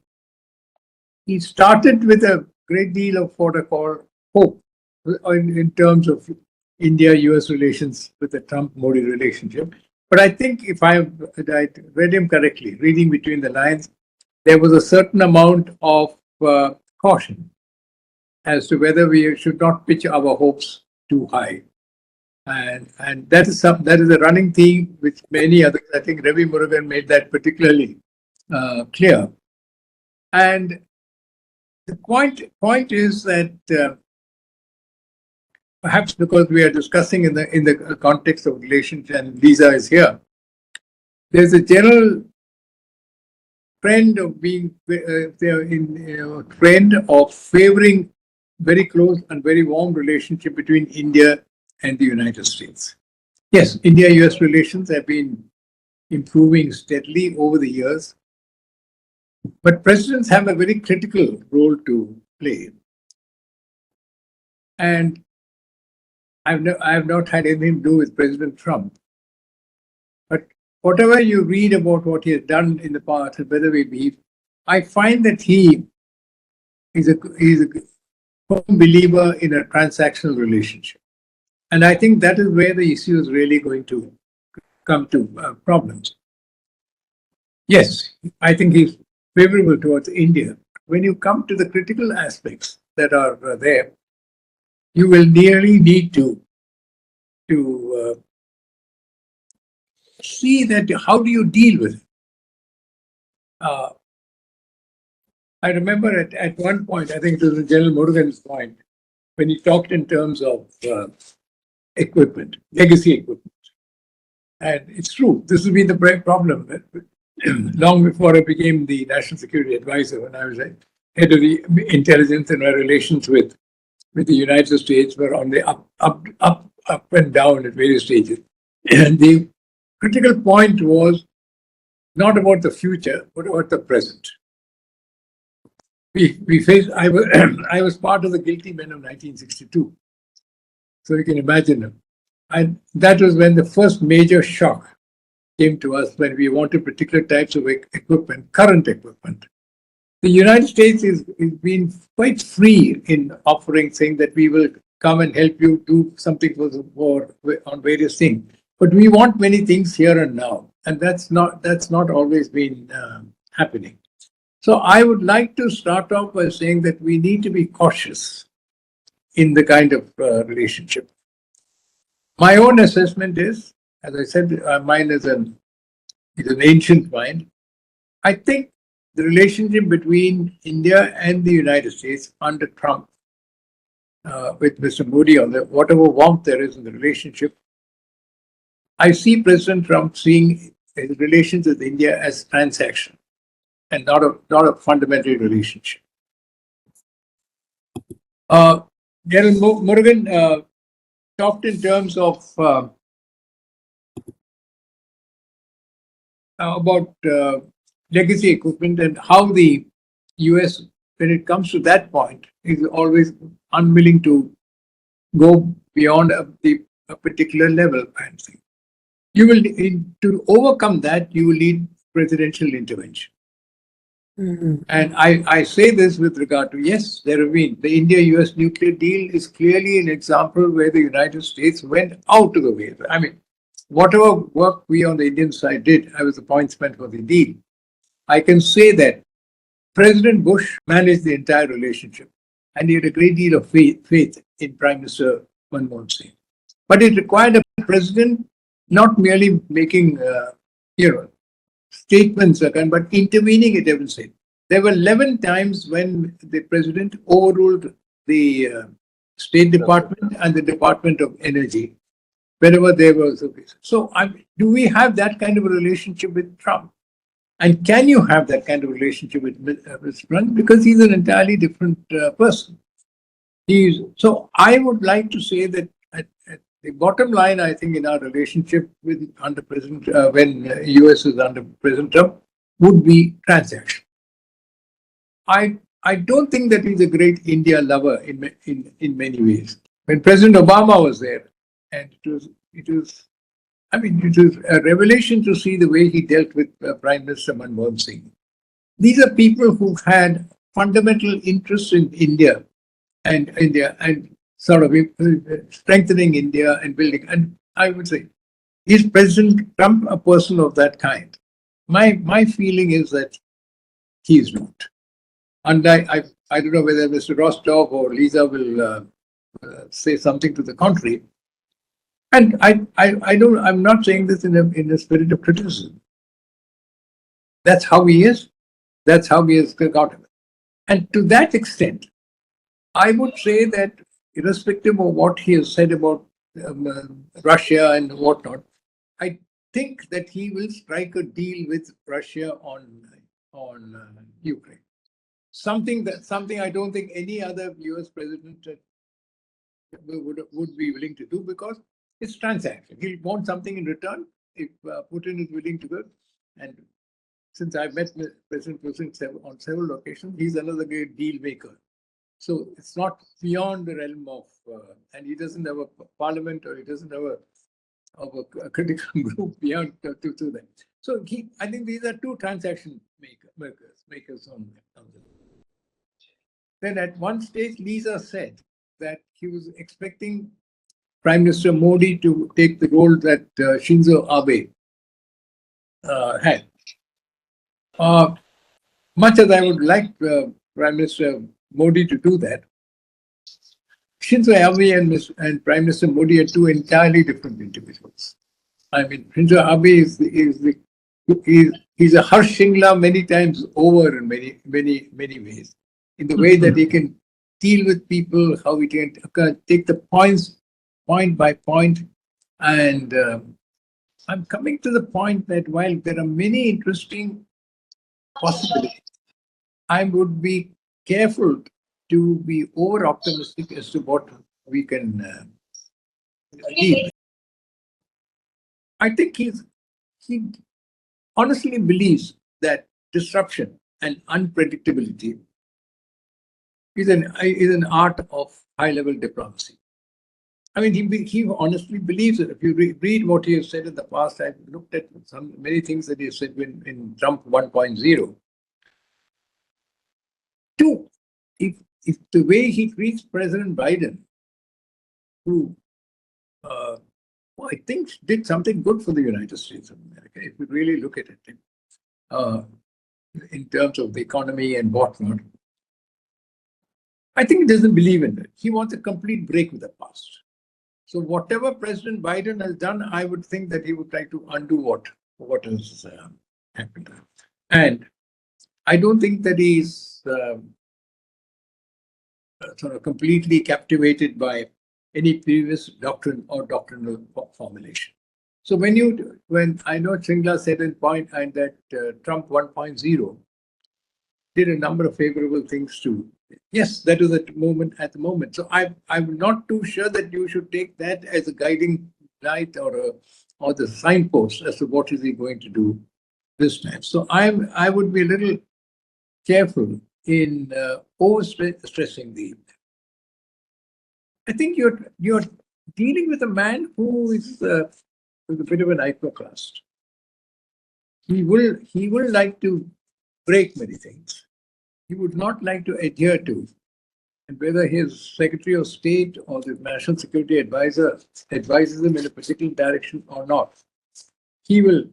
he started with a great deal of what I call hope in terms of India-US relations with the Trump-Modi relationship. But I think if I read him correctly, reading between the lines, there was a certain amount of caution as to whether we should not pitch our hopes too high. And that is a running theme which many others, I think Ravi Murugan made that particularly clear. And the point is that perhaps because we are discussing in the context of relations and Lisa is here, there's a general trend of being trend of favoring very close and very warm relationship between India and the United States. Yes, India-US relations have been improving steadily over the years, but presidents have a very critical role to play. And I have not had anything to do with President Trump. But whatever you read about what he has done in the past, whether we believe, I find that he is a firm believer in a transactional relationship. And I think that is where the issue is really going to come to problems. Yes, I think he's favorable towards India. When you come to the critical aspects that are there, you will really need to see that how do you deal with it. I remember at one point, I think it was General Murugan's point, when he talked in terms of equipment, legacy equipment. And it's true, this has been the problem that long before I became the National Security Advisor, when I was head of the intelligence, and my relations with the United States were on the up and down at various stages. And the critical point was not about the future, but about the present. We faced, I was part of the guilty men of 1962. So you can imagine them. And that was when the first major shock came to us when we wanted particular types of equipment, current equipment. The United States is been quite free in offering, saying that we will come and help you do something for on various things. But we want many things here and now, and that's not always been happening. So I would like to start off by saying that we need to be cautious in the kind of relationship. My own assessment is, as I said, mine is an ancient mind. I think the relationship between India and the United States under Trump, with Mr. Modi, on whatever warmth there is in the relationship, I see President Trump seeing his relations with India as transactional and not a fundamental relationship. General Murugan talked in terms of about legacy equipment and how the US, when it comes to that point, is always unwilling to go beyond a particular level kind of thing. You will, to overcome that, you will need presidential intervention. Mm-hmm. And I say this with regard to, yes, there have been, the India-US nuclear deal is clearly an example where the United States went out of the way. I mean, whatever work we on the Indian side did, I was the pointsman for the deal. I can say that President Bush managed the entire relationship, and he had a great deal of faith in Prime Minister Manmohan Singh. But it required a president not merely making, statements, but intervening at every stage. There were 11 times when the president overruled the State Department and the Department of Energy, wherever there was a case. So, do we have that kind of a relationship with Trump? And can you have that kind of relationship with Trump? Because he's an entirely different person. So I would like to say that at the bottom line, I think in our relationship with under President, when US is under President Trump, would be transaction. I don't think that he's a great India lover in many ways. When President Obama was there, and it was a revelation to see the way he dealt with Prime Minister Manmohan Singh. These are people who had fundamental interests in India and sort of strengthening India and building. And I would say, is President Trump a person of that kind? My feeling is that he is not. And I don't know whether Mr. Rossow or Lisa will say something to the contrary. And I'm not saying this in a spirit of criticism. That's how he is. That's how he is accountable. And to that extent, I would say that irrespective of what he has said about Russia and whatnot, I think that he will strike a deal with Russia on Ukraine. Something I don't think any other US president would be willing to do, because it's transaction. He'll want something in return if Putin is willing to go. And since I've met President Putin on several occasions, he's another great deal maker. So it's not beyond the realm of, and he doesn't have a parliament, or he doesn't have a critical group beyond to that. So I think these are two transaction makers on this. Then at one stage, Lisa said that he was expecting Prime Minister Modi to take the role that Shinzo Abe had. Much as I would like Prime Minister Modi to do that, Shinzo Abe and Prime Minister Modi are two entirely different individuals. I mean, Shinzo Abe he's a Harsh Shringla many times over in many ways. In the way that he can deal with people, how he can take the points point by point. And I'm coming to the point that while there are many interesting possibilities, I would be careful to be over optimistic as to what we can deal. I think he honestly believes that disruption and unpredictability is an art of high level diplomacy. I mean, he honestly believes it. If you read what he has said in the past, I've looked at many things that he has said in Trump 1.0. Two, if the way he treats President Biden, who I think did something good for the United States of America, if we really look at it in terms of the economy and whatnot, I think he doesn't believe in it. He wants a complete break with the past. So whatever President Biden has done, I would think that he would try to undo what has happened. And I don't think that he's sort of completely captivated by any previous doctrine or doctrinal formulation. So when I know Shringla said in point and that Trump 1.0 did a number of favorable things too. Yes, that is at the moment. So I'm not too sure that you should take that as a guiding light or the signpost as to what is he going to do this time. So I would be a little careful in overstressing the. I think you're dealing with a man who is a bit of an iconoclast. He will like to break many things. He would not like to adhere to, and whether his Secretary of State or the National Security Advisor advises him in a particular direction or not, he will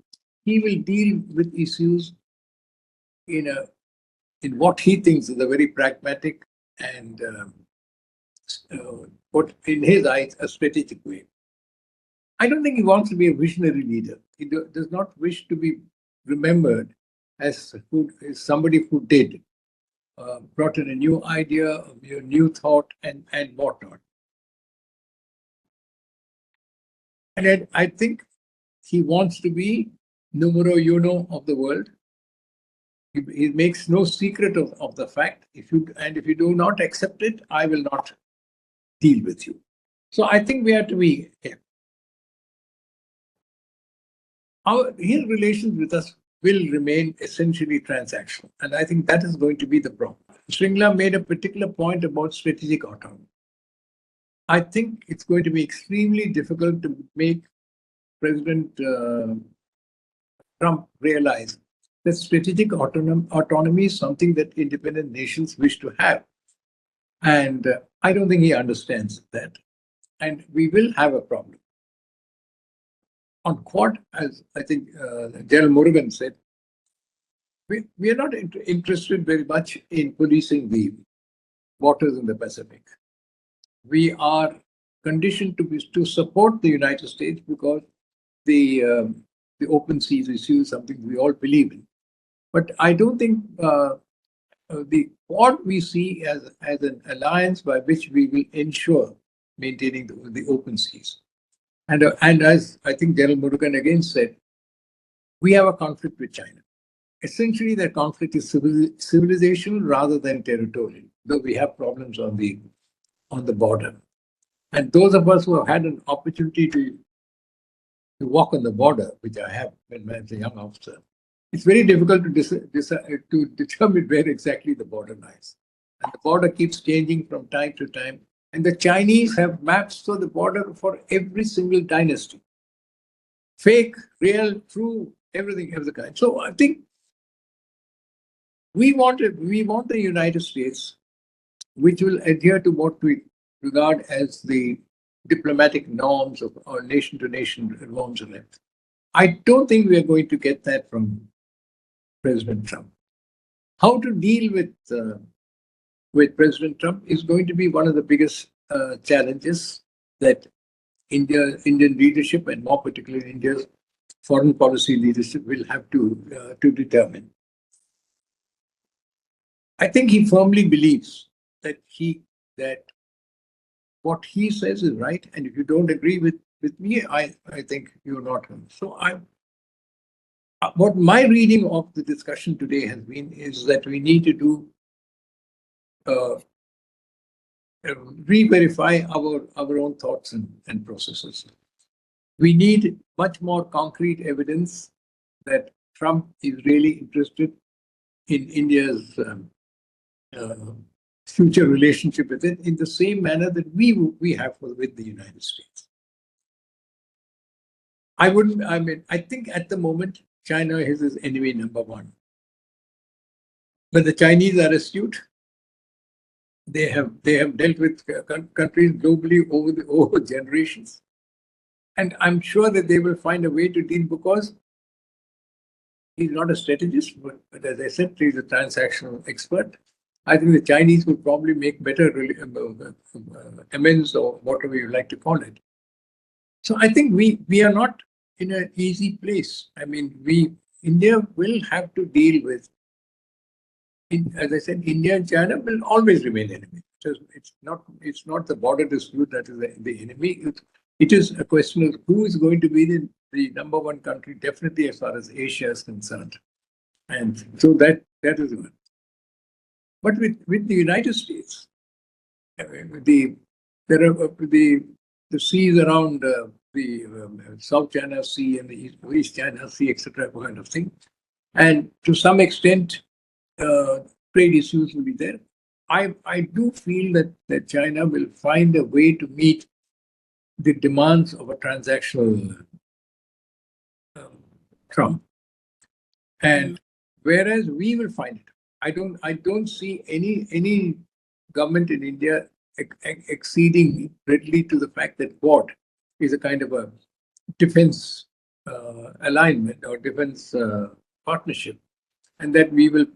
deal with issues in what he thinks is a very pragmatic and what in his eyes a strategic way. I don't think he wants to be a visionary leader. He does not wish to be remembered as somebody who did. Brought in a new idea, a new thought, and whatnot. And I think he wants to be numero uno of the world. He makes no secret of the fact. If you do not accept it, I will not deal with you. So I think we have to be careful. His relations with us will remain essentially transactional. And I think that is going to be the problem. Shringla made a particular point about strategic autonomy. I think it's going to be extremely difficult to make President Trump realize that strategic autonomy is something that independent nations wish to have. And I don't think he understands that. And we will have a problem. On Quad, as I think General Murugan said, we are not interested very much in policing the waters in the Pacific. We are conditioned to support the United States because the open seas issue is something we all believe in. But I don't think the Quad we see as an alliance by which we will ensure maintaining the open seas. And as I think General Murugan again said, we have a conflict with China. Essentially, that conflict is civilizational rather than territorial, though we have problems on the border. And those of us who have had an opportunity to walk on the border, which I have when I was a young officer, it's very difficult to determine where exactly the border lies. And the border keeps changing from time to time. And the Chinese have maps for the border for every single dynasty. Fake, real, true, everything of the kind. So I think we want the United States, which will adhere to what we regard as the diplomatic norms of our nation-to-nation norms. I don't think we are going to get that from President Trump. How to deal with President Trump is going to be one of the biggest challenges that Indian leadership, and more particularly India's foreign policy leadership, will have to determine. I think he firmly believes that what he says is right, and if you don't agree with me, I think you're not him. So what my reading of the discussion today has been is that we need to do re-verify our own thoughts and processes. We need much more concrete evidence that Trump is really interested in India's future relationship with it in the same manner that we have with the United States. I think at the moment, China is his enemy number one. But the Chinese are astute. They have dealt with countries globally over generations. And I'm sure that they will find a way to deal, because he's not a strategist, but as I said, he's a transactional expert. I think the Chinese will probably make better amends, or whatever you like to call it. So I think we are not in an easy place. I mean, India will have to deal with, as I said, India and China will always remain enemies. It's not the border dispute that is the enemy. It is a question of who is going to be the number one country, definitely as far as Asia is concerned. And so that is one. But with the United States, the seas around the South China Sea and the East China Sea, etc., kind of thing, and to some extent, trade issues will be there. I do feel that China will find a way to meet the demands of a transactional Trump, and whereas we will find it. I don't see any government in India acceding readily to the fact that Quad is a kind of a defense alignment or defense partnership, and that we will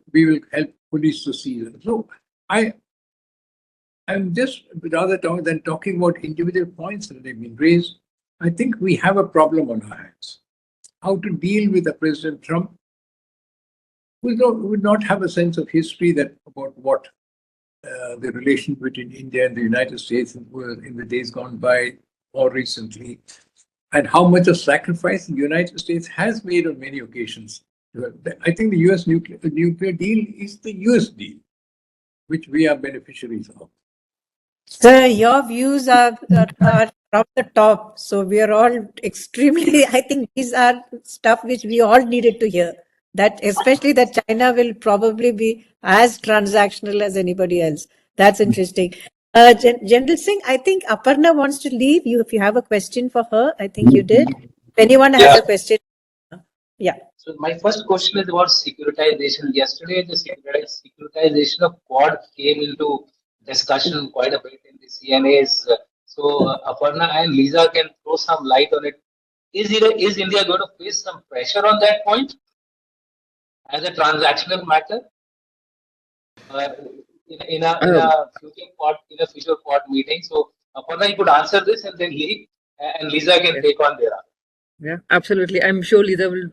help police to see them. So I'm just, rather than talking about individual points that have been raised, I think we have a problem on our hands. How to deal with a President Trump who would not have a sense of history about what the relation between India and the United States were in the days gone by or recently, and how much of sacrifice the United States has made on many occasions. I think the US nuclear deal is the US deal, which we are beneficiaries of. Sir, your views are from the top. So we are all extremely, I think these are stuff which we all needed to hear. That especially that China will probably be as transactional as anybody else. That's interesting. Gen Singh, I think Aparna wants to leave. If you have a question for her, I think you did. If anyone has a question. Yeah. So my first question is about securitization. Yesterday, the securitization of Quad came into discussion quite a bit in the CNAS. So Aparna and Lisa can throw some light on it. Is India going to face some pressure on that point as a transactional matter in a future Quad meeting? So Aparna, you could answer this and then leave, and Lisa can take on thereafter. Yeah, absolutely. I'm sure Lisa will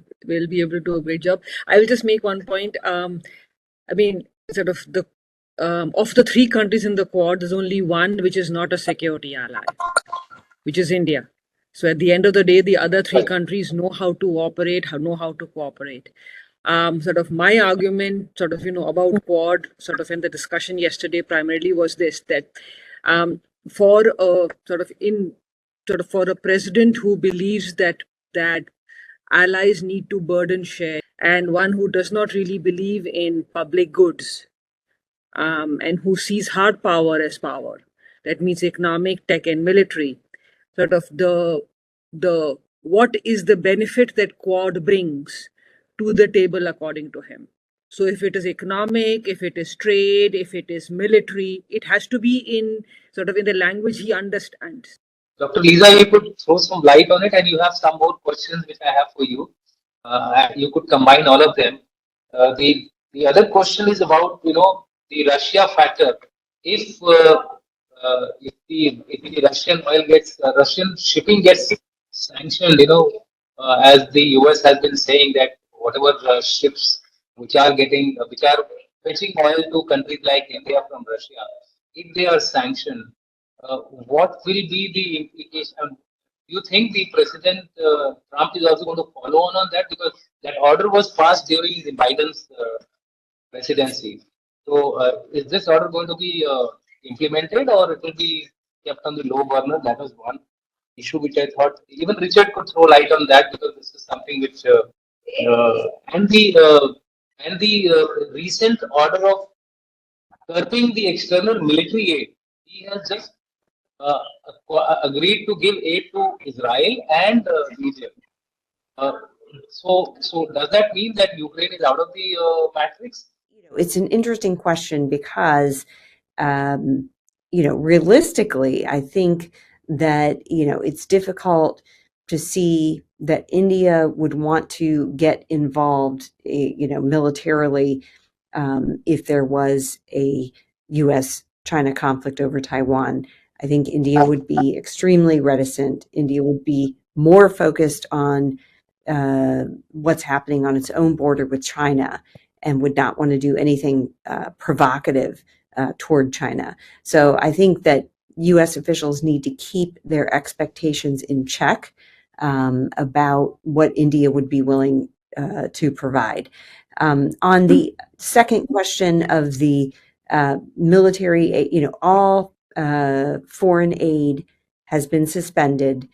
be able to do a great job. I will just make one point. I mean, sort of of the three countries in the Quad, there's only one which is not a security ally, which is India. So at the end of the day, the other three countries know how to operate, know how to cooperate. Sort of my argument, about Quad, in the discussion yesterday, primarily was this: that for a president who believes that allies need to burden share, and one who does not really believe in public goods, and who sees hard power as power, that means economic, tech, and military, what is the benefit that Quad brings to the table according to him. So if it is economic, if it is trade, if it is military, it has to be in the language he understands. Dr. Lisa, you could throw some light on it, and you have some more questions which I have for you. You could combine all of them. The other question is about the Russia factor. If if the Russian oil gets Russian shipping gets sanctioned, as the US has been saying that whatever ships which are fetching oil to countries like India from Russia, if they are sanctioned, what will be the implication? Do you think the President Trump is also going to follow on that, because that order was passed during the Biden's presidency? So, is this order going to be implemented, or it will be kept on the low burner? That was one issue which I thought even Richard could throw light on that, because this is something which and the recent order of curbing the external military aid. He has just uh, agreed to give aid to Israel and Egypt. Uh, so does that mean that Ukraine is out of the matrix? It's an interesting question because, realistically, I think that, it's difficult to see that India would want to get involved, militarily, if there was a US-China conflict over Taiwan. I think India would be extremely reticent. India would be more focused on what's happening on its own border with China, and would not want to do anything provocative toward China. So I think that U.S. officials need to keep their expectations in check about what India would be willing to provide. On the second question of the military, all foreign aid has been suspended,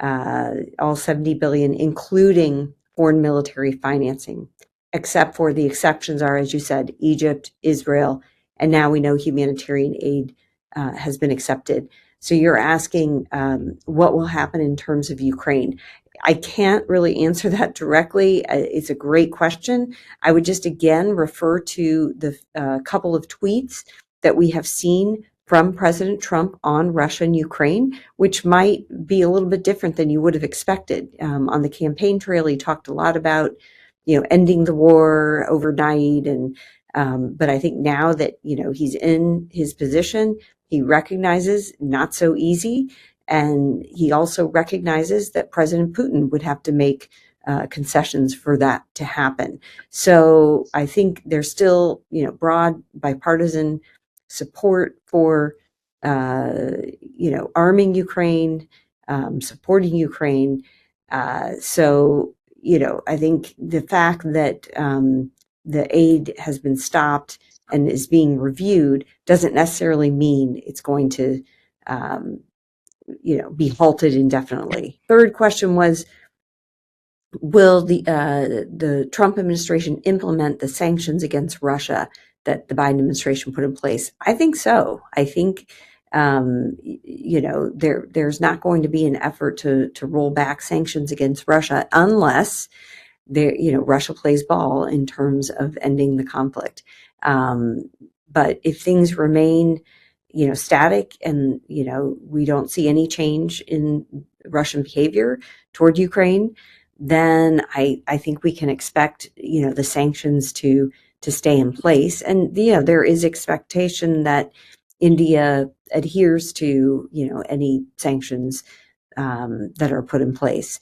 all 70 billion, including foreign military financing, except for the exceptions are, as you said, Egypt, Israel, and now we know humanitarian aid has been accepted. So you're asking what will happen in terms of Ukraine. I can't really answer that directly. It's a great question. I would just again refer to the couple of tweets that we have seen from President Trump on Russia and Ukraine, which might be a little bit different than you would have expected. On the campaign trail, he talked a lot about, ending the war overnight, and but I think now that he's in his position, he recognizes not so easy, and he also recognizes that President Putin would have to make concessions for that to happen. So I think there's still broad bipartisan support for arming Ukraine, supporting Ukraine. So I think the fact that the aid has been stopped and is being reviewed doesn't necessarily mean it's going to be halted indefinitely. Third question was, will the Trump administration implement the sanctions against Russia that the Biden administration put in place? I think so. I think there's not going to be an effort to roll back sanctions against Russia unless Russia plays ball in terms of ending the conflict. But if things remain static, and we don't see any change in Russian behavior toward Ukraine, then I think we can expect the sanctions to stay in place. And there is expectation that India adheres to any sanctions that are put in place.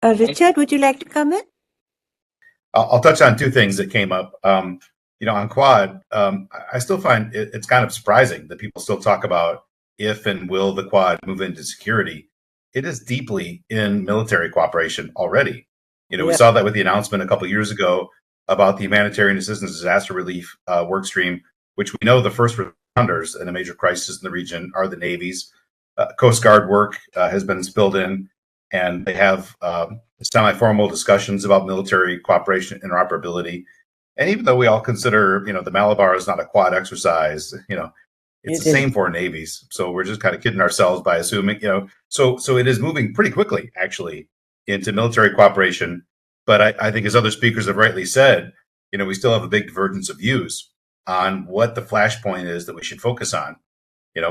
Richard, would you like to comment? I'll touch on two things that came up. On Quad, I still find it's kind of surprising that people still talk about if and will the Quad move into security. It is deeply in military cooperation already. We saw that with the announcement a couple of years ago about the humanitarian assistance disaster relief work stream, which we know the first responders in a major crisis in the region are the navies. Coast Guard work has been spilled in, and they have semi-formal discussions about military cooperation interoperability. And even though we all consider, the Malabar is not a Quad exercise, it's the same for navies. So we're just kind of kidding ourselves by assuming, so it is moving pretty quickly, actually, into military cooperation. But I think, as other speakers have rightly said, we still have a big divergence of views on what the flashpoint is that we should focus on.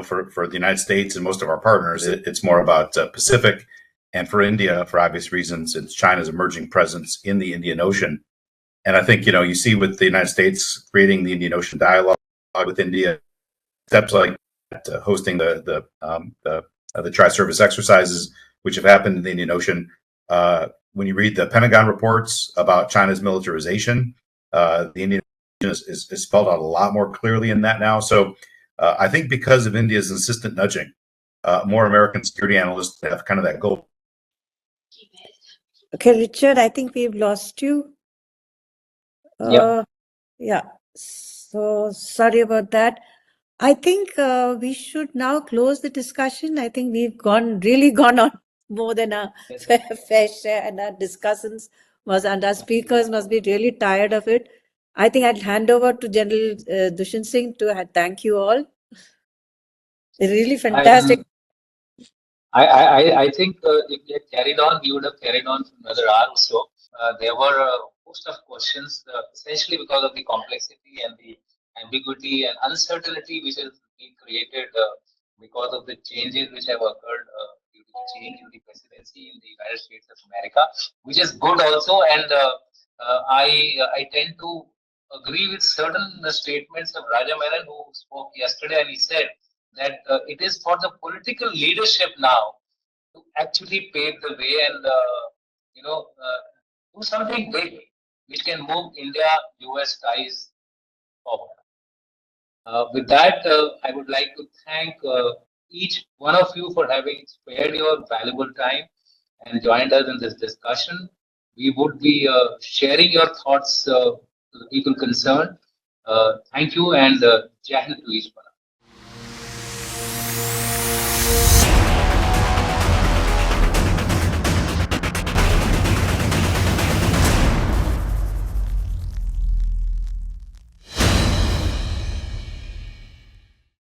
For the United States and most of our partners, it's more about Pacific. And for India, for obvious reasons, it's China's emerging presence in the Indian Ocean. And I think, you see with the United States creating the Indian Ocean dialogue with India, steps like hosting the tri-service exercises, which have happened in the Indian Ocean. When you read the Pentagon reports about China's militarization, the Indian Ocean is spelled out a lot more clearly in that now. So I think because of India's insistent nudging, more American security analysts have kind of that goal. Okay, Richard, I think we've lost you. Yeah. So sorry about that. I think we should now close the discussion. I think we've really gone on more than a fair share, and our discussions and our speakers must be really tired of it. I think I'll hand over to General Dushyant Singh to thank you all. Really fantastic. I think if we had carried on, we would have carried on for another hour or so. There were a host of questions, essentially because of the complexity and the ambiguity and uncertainty which has been created because of the changes which have occurred due to the change in the presidency in the United States of America, which is good also. And I tend to agree with certain statements of Raja Menon, who spoke yesterday, and he said that it is for the political leadership now to actually pave the way and do something big which can move India-US ties forward. With that, I would like to thank each one of you for having spared your valuable time and joined us in this discussion. We would be sharing your thoughts to the people concerned. Thank you, and Jai Hind to each one.